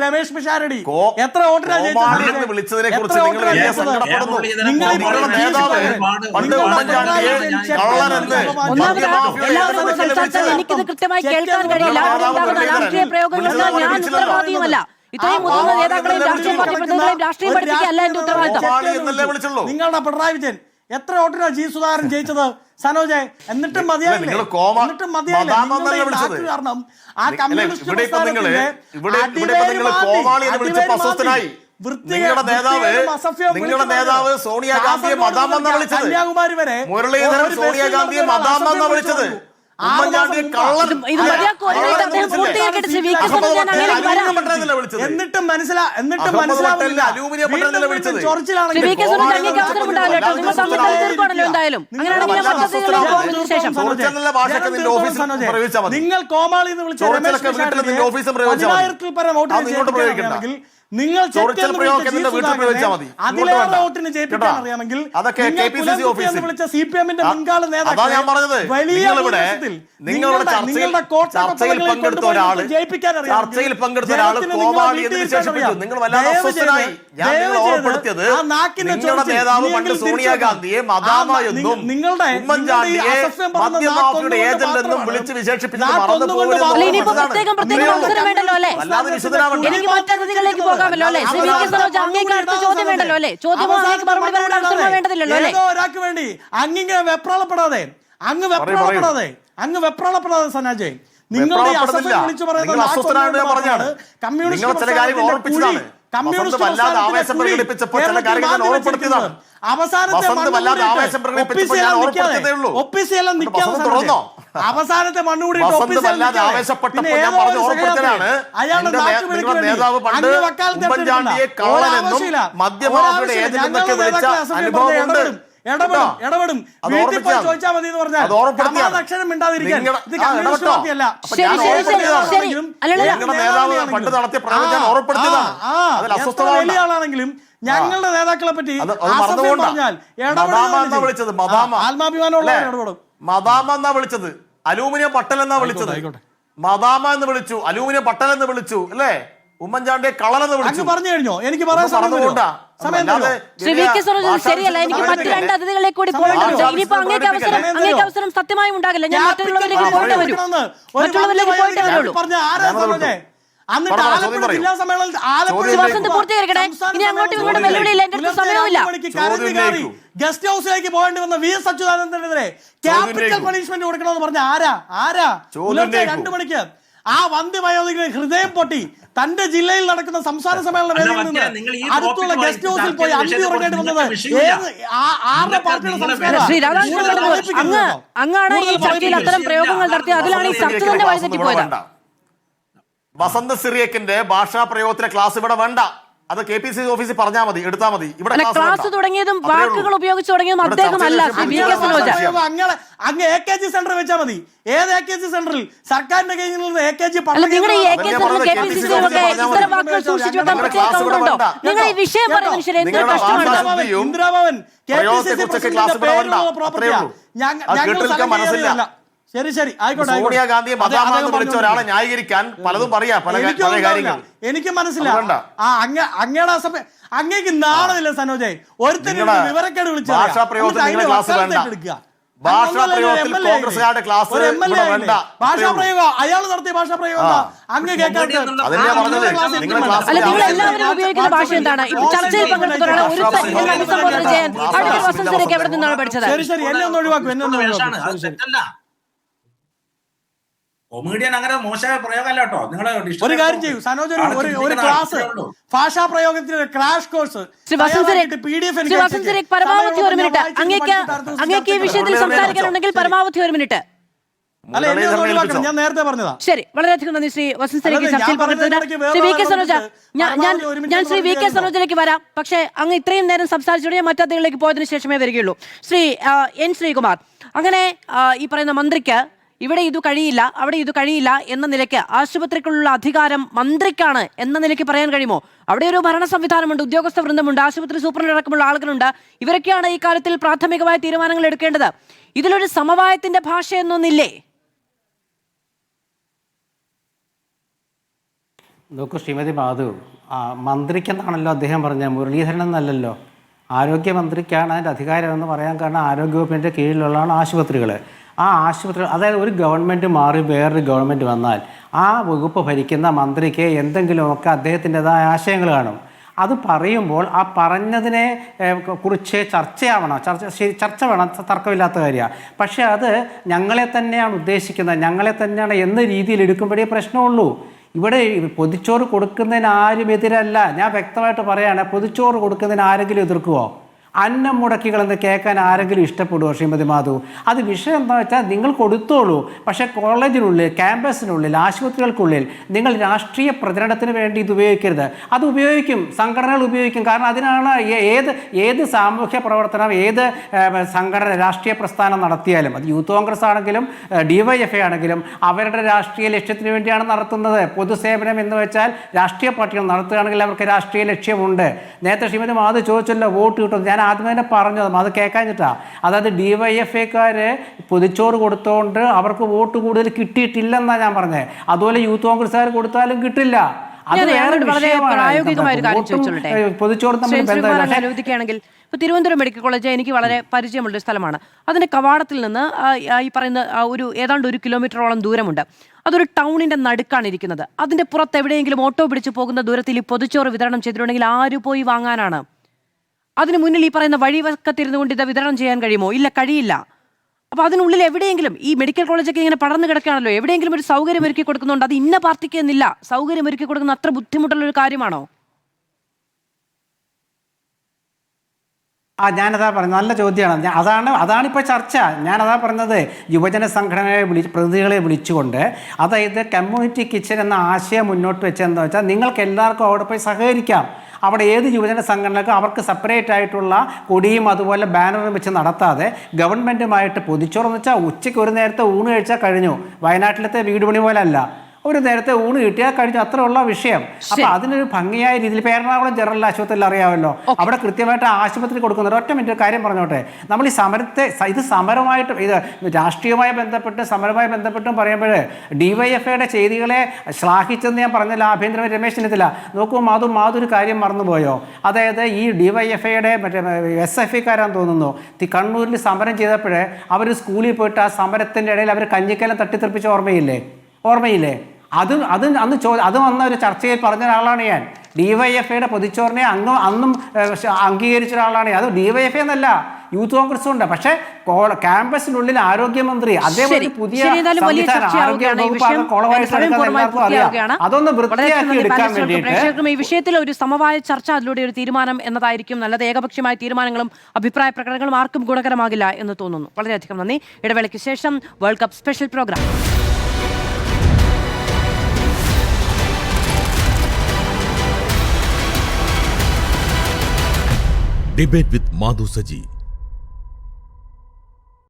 രമേശ് പിഷാരടി എത്ര വോട്ടിനാ വിളിച്ചതിനെ കുറിച്ച് നിങ്ങൾ വലിയ സങ്കടപ്പെടുന്നു. പണ്ട് ഉമ്മൻചാണ്ടിയെ കള്ളനെന്ന് എനിക്കിത് കൃത്യമായി കേൾക്കാൻ കഴിയില്ല. രാഷ്ട്രീയ പ്രയോഗങ്ങൾക്ക് ഞാൻ ഉത്തരവാദിയുമല്ല. ഇത്രയും മുതിർന്ന നേതാക്കളെയും രാഷ്ട്രീയ പാർട്ടി പ്രതിനിധികളെയും രാഷ്ട്രീയം പഠിപ്പിക്കുകയല്ല എന്റെ ഉത്തരവാദിത്തം. നിങ്ങളുടെ പിണറായി വിജയൻ എത്ര വോട്ടിനാ ജി സുധാകരൻ ജയിച്ചത്? സനോജെ, എന്നിട്ടും മതിയായില്ലേ? കാരണം ആ കമ്മ്യൂണിസ്റ്റ് നിങ്ങളുടെ നേതാവ് സോണിയാഗാന്ധിയെ മദാമെന്ന വിളിച്ചത്. കന്യാകുമാരി വരെ മുരളീധരൻ സോണിയാഗാന്ധിയെ മദാമെന്ന വിളിച്ചത്. ഉമ്മൻചാണ്ടിയെ കള്ളൻ. എന്നിട്ടും മനസ്സിലാവില്ല. നിങ്ങൾ കോമാളി എന്ന് വിളിച്ച നിങ്ങൾ അതിലേറെ വോട്ടിന് ജയിപ്പിക്കാൻ അറിയാമെങ്കിൽ വിളിച്ച CPM-ന്റെ മുൻകാല നേതാക്കളെ വലിയ നിങ്ങളുടെ ചർച്ചയിൽ പങ്കെടുത്ത ഒരാള് കോമാളി എന്ന് വിശേഷിപ്പിച്ചു. നിങ്ങൾ വല്ലാതെ അസ്വസ്ഥനായി. ഞാൻ നിങ്ങളെ ഓർമ്മപ്പെടുത്തിയത് നിങ്ങളുടെ നേതാവ് പണ്ട് സോണിയാഗാന്ധിയെ മദാമ എന്നും ഉമ്മൻചാണ്ടിയെ മദ്യമാഫിയുടെ ഏജന്റ് എന്നും വിളിച്ച് വിശേഷിപ്പിച്ചു. മറന്നു പോകരുത്. അല്ലാതെ വിശദനാവണ്ട. ഒരാൾക്ക് വേണ്ടി അങ്ങിങ്ങനെ വെപ്രാളപ്പെടാതെ സനാജെ, നിങ്ങളുടെ വിളിച്ചു പറയുന്നത് അവസാനത്തെ മണ്ണുകൂടി ഇടപെടും. വീട്ടിൽ പോയി ചോദിച്ചാൽ മതി എന്ന് പറഞ്ഞാൽ അക്ഷരം മിണ്ടാതിരിക്കാൻ. വലിയ ആളാണെങ്കിലും ഞങ്ങളുടെ നേതാക്കളെ പറ്റി പറഞ്ഞാൽ വിളിച്ചത് ആത്മാഭിമാനമുള്ള ഇടപെടും. മദാമ എന്നാ വിളിച്ചത്, അലൂമിനിയം പട്ടൽ എന്നാ വിളിച്ചത്. മദാമ എന്ന് വിളിച്ചു, അലൂമിനിയം പട്ടൽ എന്ന് വിളിച്ചു, അല്ലേ? ഉമ്മൻചാണ്ടിയെ കളലെന്ന് വിളിച്ചു. പറഞ്ഞു കഴിഞ്ഞോ? എനിക്ക് പറയാൻ ശരിയല്ല. എനിക്ക് മറ്റു രണ്ട് അതിഥികളെ കൂടി പോകേണ്ടതുണ്ട്. ഇനിയിപ്പോ അങ്ങേക്ക് അവസരം സത്യമായും ഉണ്ടാകില്ല. ഞാൻ മറ്റുള്ളവരിലേക്ക് പോയിട്ടേ വരുള്ളൂ. വസന്ത് പൂർത്തീകരിക്കട്ടെ. ഇനി അങ്ങോട്ടും ഇങ്ങോട്ടും വെല്ലുവിളിയില്ല. എന്റെ അടുത്ത് സമയമില്ല. ഗസ്റ്റ് ഹൗസിലേക്ക് പോകേണ്ടി വന്ന VS അച്യുതാനന്ദനെതിരെ ക്യാപിറ്റൽ പണിഷ്മെന്റ് കൊടുക്കണമെന്ന് പറഞ്ഞ ആരാ 2 മണിക്ക് ആ വന്ധ്യവയോധികന് ഹൃദയം പൊട്ടി തന്റെ ജില്ലയിൽ നടക്കുന്ന സംസ്ഥാന സമ്മേളന വേദിയിൽ നിന്ന് അടുത്തുള്ള ഗസ്റ്റ് ഹൗസിൽ പോയി അന്തി ഉറങ്ങേണ്ടി വന്നത് ആരുടെ പാർട്ടിയുടെ സംസ്കാരം? അങ്ങാണ് ഈ ചർച്ചയിൽ അത്തരം പ്രയോഗങ്ങൾ നടത്തി. അതിലാണ് ഈ ചർച്ച തന്നെ വഴിതെറ്റിപ്പോയത്. വസന്ത് സിറിയക്കിന്റെ ഭാഷാ പ്രയോഗത്തിലെ ക്ലാസ് ഇവിടെ വേണ്ട. അത് KPCC ഓഫീസിൽ പറഞ്ഞാൽ മതി, എടുത്താൽ മതി. ഇവിടെ അല്ല, ക്ലാസ് തുടങ്ങിയതും വാക്കുകൾ ഉപയോഗിച്ച് തുടങ്ങിയതും അദ്ദേഹമല്ല. അങ്ങ് AKG സെന്റർ വെച്ചാൽ മതി. ഏത് AKG സെന്ററിൽ? സർക്കാരിന്റെ കയ്യിൽ നിന്ന് AKG നിങ്ങൾ ഈ AKG സെന്ററിൽ KPCC ഇത്തരം വാക്കുകൾ സൂക്ഷിച്ചു വെക്കാൻ പ്രത്യേക കൗണ്ടറുണ്ടോ? നിങ്ങൾ ഈ വിഷയം പറയുന്ന മനുഷ്യരെ എന്തൊരു കഷ്ടമാണ്. ഇന്ദ്രാഭവൻ ഞങ്ങൾ ശരി ശരി ആയിക്കോട്ടെ. സോണിയാഗാന്ധിയെ മദാമെന്ന് വിളിച്ച ഒരാളെ ന്യായീകരിക്കാൻ പലതും പറയാ, പല കാര്യങ്ങൾ എനിക്ക് മനസ്സിലാവും. അങ്ങയുടെ അങ്ങേക്ക് നാണമില്ല സനോജെ, ഒരുത്തരും വിവരക്കേട് വിളിച്ചു ഭാഷാ പ്രയോഗത്തിൽ ഭാഷാ പ്രയോഗത്തിൽ കോൺഗ്രസ്സുകാരുടെ ക്ലാസ് ഭാഷാ പ്രയോഗം അയാൾ നടത്തിയ ഭാഷാ പ്രയോഗം അങ്ങ് കേൾക്കാത്ത. എല്ലാവരും ഉപയോഗിക്കുന്ന ഭാഷ എന്താണ്? ചർച്ചയിൽ പങ്കെടുക്കുന്ന അഭിസംബോധന ചെയ്യാൻ വസന്ത് എവിടെ നിന്നാണ് പഠിച്ചത്? ശരി ശരി, എന്നെ ഒന്ന് ഒഴിവാക്കും, എന്നെ ഒന്ന് ഒഴിവാക്കും. കൊമേഡിയൻ അങ്ങനെ മോശമായ പ്രയോഗമല്ല കേട്ടോ. നിങ്ങൾ ഒരു കാര്യം ചെയ്യൂ സനോജൻ, ഒരു ക്ലാസ് ഭാഷാ പ്രയോഗത്തിന് ക്രാഷ് കോഴ്സ് പരമാവധി 1 മിനിറ്റ്. അങ്ങേക്ക് ഈ വിഷയത്തിൽ സംസാരിക്കാനുണ്ടെങ്കിൽ പരമാവധി 1 മിനിറ്റ്. അല്ല, എന്നെ ഒന്ന് ഒഴിവാക്കണം, ഞാൻ നേരത്തെ പറഞ്ഞതാ. ശരി, വളരെയധികം നന്ദി ശ്രീ വസന്ത് സനോജ് ചർച്ചയിൽ പങ്കെടുത്തതിന്. ശ്രീ VK സനോജ്, ഞാൻ ശ്രീ VK സനോജിലേക്ക് വരാം. പക്ഷേ അങ്ങ് ഇത്രയും നേരം സംസാരിച്ചോടെ ഞാൻ മറ്റതിലേക്ക് പോയതിനു ശേഷമേ വരികയുള്ളൂ. ശ്രീ N ശ്രീകുമാർ, അങ്ങനെ ഈ പറയുന്ന മന്ത്രിക്ക് ഇവിടെ ഇത് കഴിയില്ല, അവിടെ ഇത് കഴിയില്ല എന്ന നിലയ്ക്ക് ആശുപത്രിക്കുള്ള അധികാരം മന്ത്രിക്കാണ് എന്ന നിലയ്ക്ക് പറയാൻ കഴിയുമോ? അവിടെ ഒരു ഭരണ സംവിധാനമുണ്ട്, ഉദ്യോഗസ്ഥ വൃന്ദമുണ്ട്, ആശുപത്രി സൂപ്രണ്ട് അടക്കമുള്ള ആളുകളുണ്ട്. ഇവരൊക്കെയാണ് ഈ കാര്യത്തിൽ പ്രാഥമികമായ തീരുമാനങ്ങൾ എടുക്കേണ്ടത്. ഇതിലൊരു സമവായത്തിന്റെ ഭാഷയൊന്നൊന്നില്ലേ? നോക്കൂ ശ്രീമതി മാധു, മന്ത്രിക്കെന്നാണല്ലോ അദ്ദേഹം പറഞ്ഞത്, മുരളീധരൻ എന്നല്ലല്ലോ. ആരോഗ്യമന്ത്രിക്കാണ് അതിൻ്റെ അധികാരമെന്ന് പറയാൻ കാരണം ആരോഗ്യവകുപ്പിൻ്റെ കീഴിലുള്ളതാണ് ആശുപത്രികൾ. ആ ആശുപത്രി, അതായത് ഒരു ഗവൺമെൻറ് മാറി വേറൊരു ഗവൺമെൻറ് വന്നാൽ ആ വകുപ്പ് ഭരിക്കുന്ന മന്ത്രിക്ക് എന്തെങ്കിലുമൊക്കെ അദ്ദേഹത്തിൻ്റെതായ ആശയങ്ങൾ കാണും. അത് പറയുമ്പോൾ ആ പറഞ്ഞതിനെ കുറിച്ച് ചർച്ച വേണം, തർക്കമില്ലാത്ത കാര്യമാണ്. പക്ഷേ അത് ഞങ്ങളെ തന്നെയാണ് ഉദ്ദേശിക്കുന്നത്, ഞങ്ങളെ തന്നെയാണ് എന്ന രീതിയിൽ എടുക്കുമ്പോഴേ പ്രശ്നമുള്ളൂ. ഇവിടെ പൊതിച്ചോറ് കൊടുക്കുന്നതിന് ആരും എതിരല്ല. ഞാൻ വ്യക്തമായിട്ട് പറയുകയാണ്, പൊതിച്ചോറ് കൊടുക്കുന്നതിന് ആരെങ്കിലും എതിർക്കുമോ? അന്നം മുടക്കികളെന്ന് കേൾക്കാൻ ആരെങ്കിലും ഇഷ്ടപ്പെടുമോ ശ്രീമതി മാധു? അത് വിഷയം എന്താണെന്ന് വെച്ചാൽ നിങ്ങൾ കൊടുത്തോളൂ, പക്ഷേ കോളേജിനുള്ളിൽ, ക്യാമ്പസിനുള്ളിൽ, ആശുപത്രികൾക്കുള്ളിൽ നിങ്ങൾ രാഷ്ട്രീയ പ്രചരണത്തിന് വേണ്ടി ഇത് ഉപയോഗിക്കരുത്. അത് ഉപയോഗിക്കും, സംഘടനകൾ ഉപയോഗിക്കും. കാരണം അതിനാണ് ഏത് സാമൂഹ്യ പ്രവർത്തനം, ഏത് സംഘടന, രാഷ്ട്രീയ പ്രസ്ഥാനം നടത്തിയാലും, അത് യൂത്ത് കോൺഗ്രസ് ആണെങ്കിലും DYFI ആണെങ്കിലും അവരുടെ രാഷ്ട്രീയ ലക്ഷ്യത്തിന് വേണ്ടിയാണ് നടത്തുന്നത്. പൊതുസേവനം എന്ന് വെച്ചാൽ രാഷ്ട്രീയ പാർട്ടികൾ നടത്തുകയാണെങ്കിൽ അവർക്ക് രാഷ്ട്രീയ ലക്ഷ്യമുണ്ട്. നേരത്തെ ശ്രീമതി മാധു ചോദിച്ചല്ലോ വോട്ട് കിട്ടും. ഞാൻ ആദ്യം തന്നെ പറഞ്ഞത് അത് കേൾക്കാഞ്ഞിട്ടാ. അതായത് DYFIക്കാർ പൊതിച്ചോറ് കൊടുത്തോണ്ട് അവർക്ക് വോട്ട് കൂടുതൽ കിട്ടിയിട്ടില്ലെന്നാണ് ഞാൻ പറഞ്ഞത്. അതുപോലെ യൂത്ത് കോൺഗ്രസ്സുകാർ കൊടുത്താലും കിട്ടില്ല. അനുവദിക്കുകയാണെങ്കിൽ ഇപ്പൊ തിരുവനന്തപുരം മെഡിക്കൽ കോളേജ് എനിക്ക് വളരെ പരിചയമുള്ള ഒരു സ്ഥലമാണ്. അതിന്റെ കവാടത്തിൽ നിന്ന് ഈ പറയുന്ന ഒരു ഏതാണ്ട് 1 കിലോമീറ്ററോളം ദൂരമുണ്ട്. അതൊരു ടൗണിന്റെ നടുക്കാണ് ഇരിക്കുന്നത്. അതിന്റെ പുറത്ത് എവിടെയെങ്കിലും ഓട്ടോ പിടിച്ചു പോകുന്ന ദൂരത്തിൽ ഈ പൊതിച്ചോറ് വിതരണം ചെയ്തിട്ടുണ്ടെങ്കിൽ ആര് പോയി വാങ്ങാനാണ്? അതിന് മുന്നിൽ ഈ പറയുന്ന വഴിവക്കത്തിരുന്നു കൊണ്ട് ഇത് വിതരണം ചെയ്യാൻ കഴിയുമോ? ഇല്ല, കഴിയില്ല. അപ്പോൾ അതിനുള്ളിൽ എവിടെയെങ്കിലും ഈ മെഡിക്കൽ കോളേജൊക്കെ ഇങ്ങനെ പടർന്നു കിടക്കുകയാണല്ലോ, എവിടെയെങ്കിലും ഒരു സൗകര്യം ഒരുക്കി കൊടുക്കുന്നുണ്ട്. അത് ഇന്ന പാർട്ടിക്ക് എന്നില്ല, സൗകര്യം ഒരുക്കി കൊടുക്കുന്ന അത്ര ബുദ്ധിമുട്ടുള്ളൊരു കാര്യമാണോ? ഞാനതാ പറഞ്ഞത്, നല്ല ചോദ്യമാണ്. അതാണിപ്പോൾ ചർച്ച. ഞാനതാ പറഞ്ഞത്, യുവജന സംഘടനയെ പ്രതിനിധികളെ വിളിച്ചുകൊണ്ട്, അതായത് കമ്മ്യൂണിറ്റി കിച്ചൺ എന്ന ആശയം മുന്നോട്ട് വെച്ചതെന്ന് വെച്ചാൽ നിങ്ങൾക്ക് എല്ലാവർക്കും അവിടെ പോയി സഹകരിക്കാം. അവിടെ ഏത് യുവജന സംഘടനക്കും അവർക്ക് സെപ്പറേറ്റ് ആയിട്ടുള്ള കൊടിയും അതുപോലെ ബാനറും വെച്ച് നടത്താതെ ഗവൺമെൻറ്റുമായിട്ട് പൊതിച്ചോറെന്ന് വെച്ചാൽ ഉച്ചയ്ക്ക് ഒരു നേരത്തെ ഊണ് കഴിച്ചാൽ കഴിഞ്ഞു. വയനാട്ടിലത്തെ വീട് പണി പോലെ അല്ല, ഒരു നേരത്തെ ഊണ് കിട്ടിയാൽ കഴിഞ്ഞു, അത്ര ഉള്ള വിഷയം. അപ്പൊ അതിനൊരു ഭംഗിയായ രീതിയിൽ ഇപ്പൊ എറണാകുളം ജനറൽ ആശുപത്രിയിൽ അറിയാമല്ലോ, അവിടെ കൃത്യമായിട്ട് ആശുപത്രി കൊടുക്കുന്നുണ്ട്. ഒറ്റ മിനിറ്റ് കാര്യം പറഞ്ഞോട്ടെ. നമ്മൾ ഈ സമരത്തെ ഇത് സമരമായിട്ട്, ഇത് രാഷ്ട്രീയവുമായി ബന്ധപ്പെട്ട് സമരവുമായി ബന്ധപ്പെട്ടും പറയുമ്പോൾ DYFIയുടെ ചെയ്തികളെ ശ്ലാഘിച്ചെന്ന് ഞാൻ പറഞ്ഞില്ല. ആഭ്യന്തരമന്ത്രി രമേശ് ചെന്നിത്തല നോക്കൂ, മാധു ഒരു കാര്യം മറന്നുപോയോ? അതായത് ഈ DYFIയുടെ മറ്റേ SFIക്കാരാന്ന് തോന്നുന്നു, കണ്ണൂരിൽ സമരം ചെയ്തപ്പോഴേ അവർ സ്കൂളിൽ പോയിട്ട് ആ സമരത്തിൻ്റെ ഇടയിൽ അവർ കഞ്ഞിക്കലം തട്ടിത്തെറിപ്പിച്ച ഓർമ്മയില്ലേ? അത് വന്ന ഒരു ചർച്ചയിൽ പറഞ്ഞ ഒരാളാണ് ഞാൻ. DYFIയുടെ പൊതിച്ചോറിനെ അന്നും അംഗീകരിച്ച ഒരാളാണ്. അത് DYFI എന്നല്ല, യൂത്ത് കോൺഗ്രസും ഉണ്ട്. പക്ഷേ ക്യാമ്പസിനുള്ളിൽ ആരോഗ്യമന്ത്രി അതേപോലെ പുതിയ അതൊന്ന് വൃത്തിയാക്കി എടുക്കാൻ വേണ്ടിയിട്ട് ഈ വിഷയത്തിൽ ഒരു സമവായ ചർച്ച, അതിലൂടെ ഒരു തീരുമാനം എന്നതായിരിക്കും നല്ലത്. ഏകപക്ഷീയമായ തീരുമാനങ്ങളും അഭിപ്രായ പ്രകടനങ്ങളും ആർക്കും ഗുണകരമാകില്ല എന്ന് തോന്നുന്നു. വളരെയധികം നന്ദി. ഇടവേളയ്ക്ക് ശേഷം world cup special programme. Debate with Madhu Saji.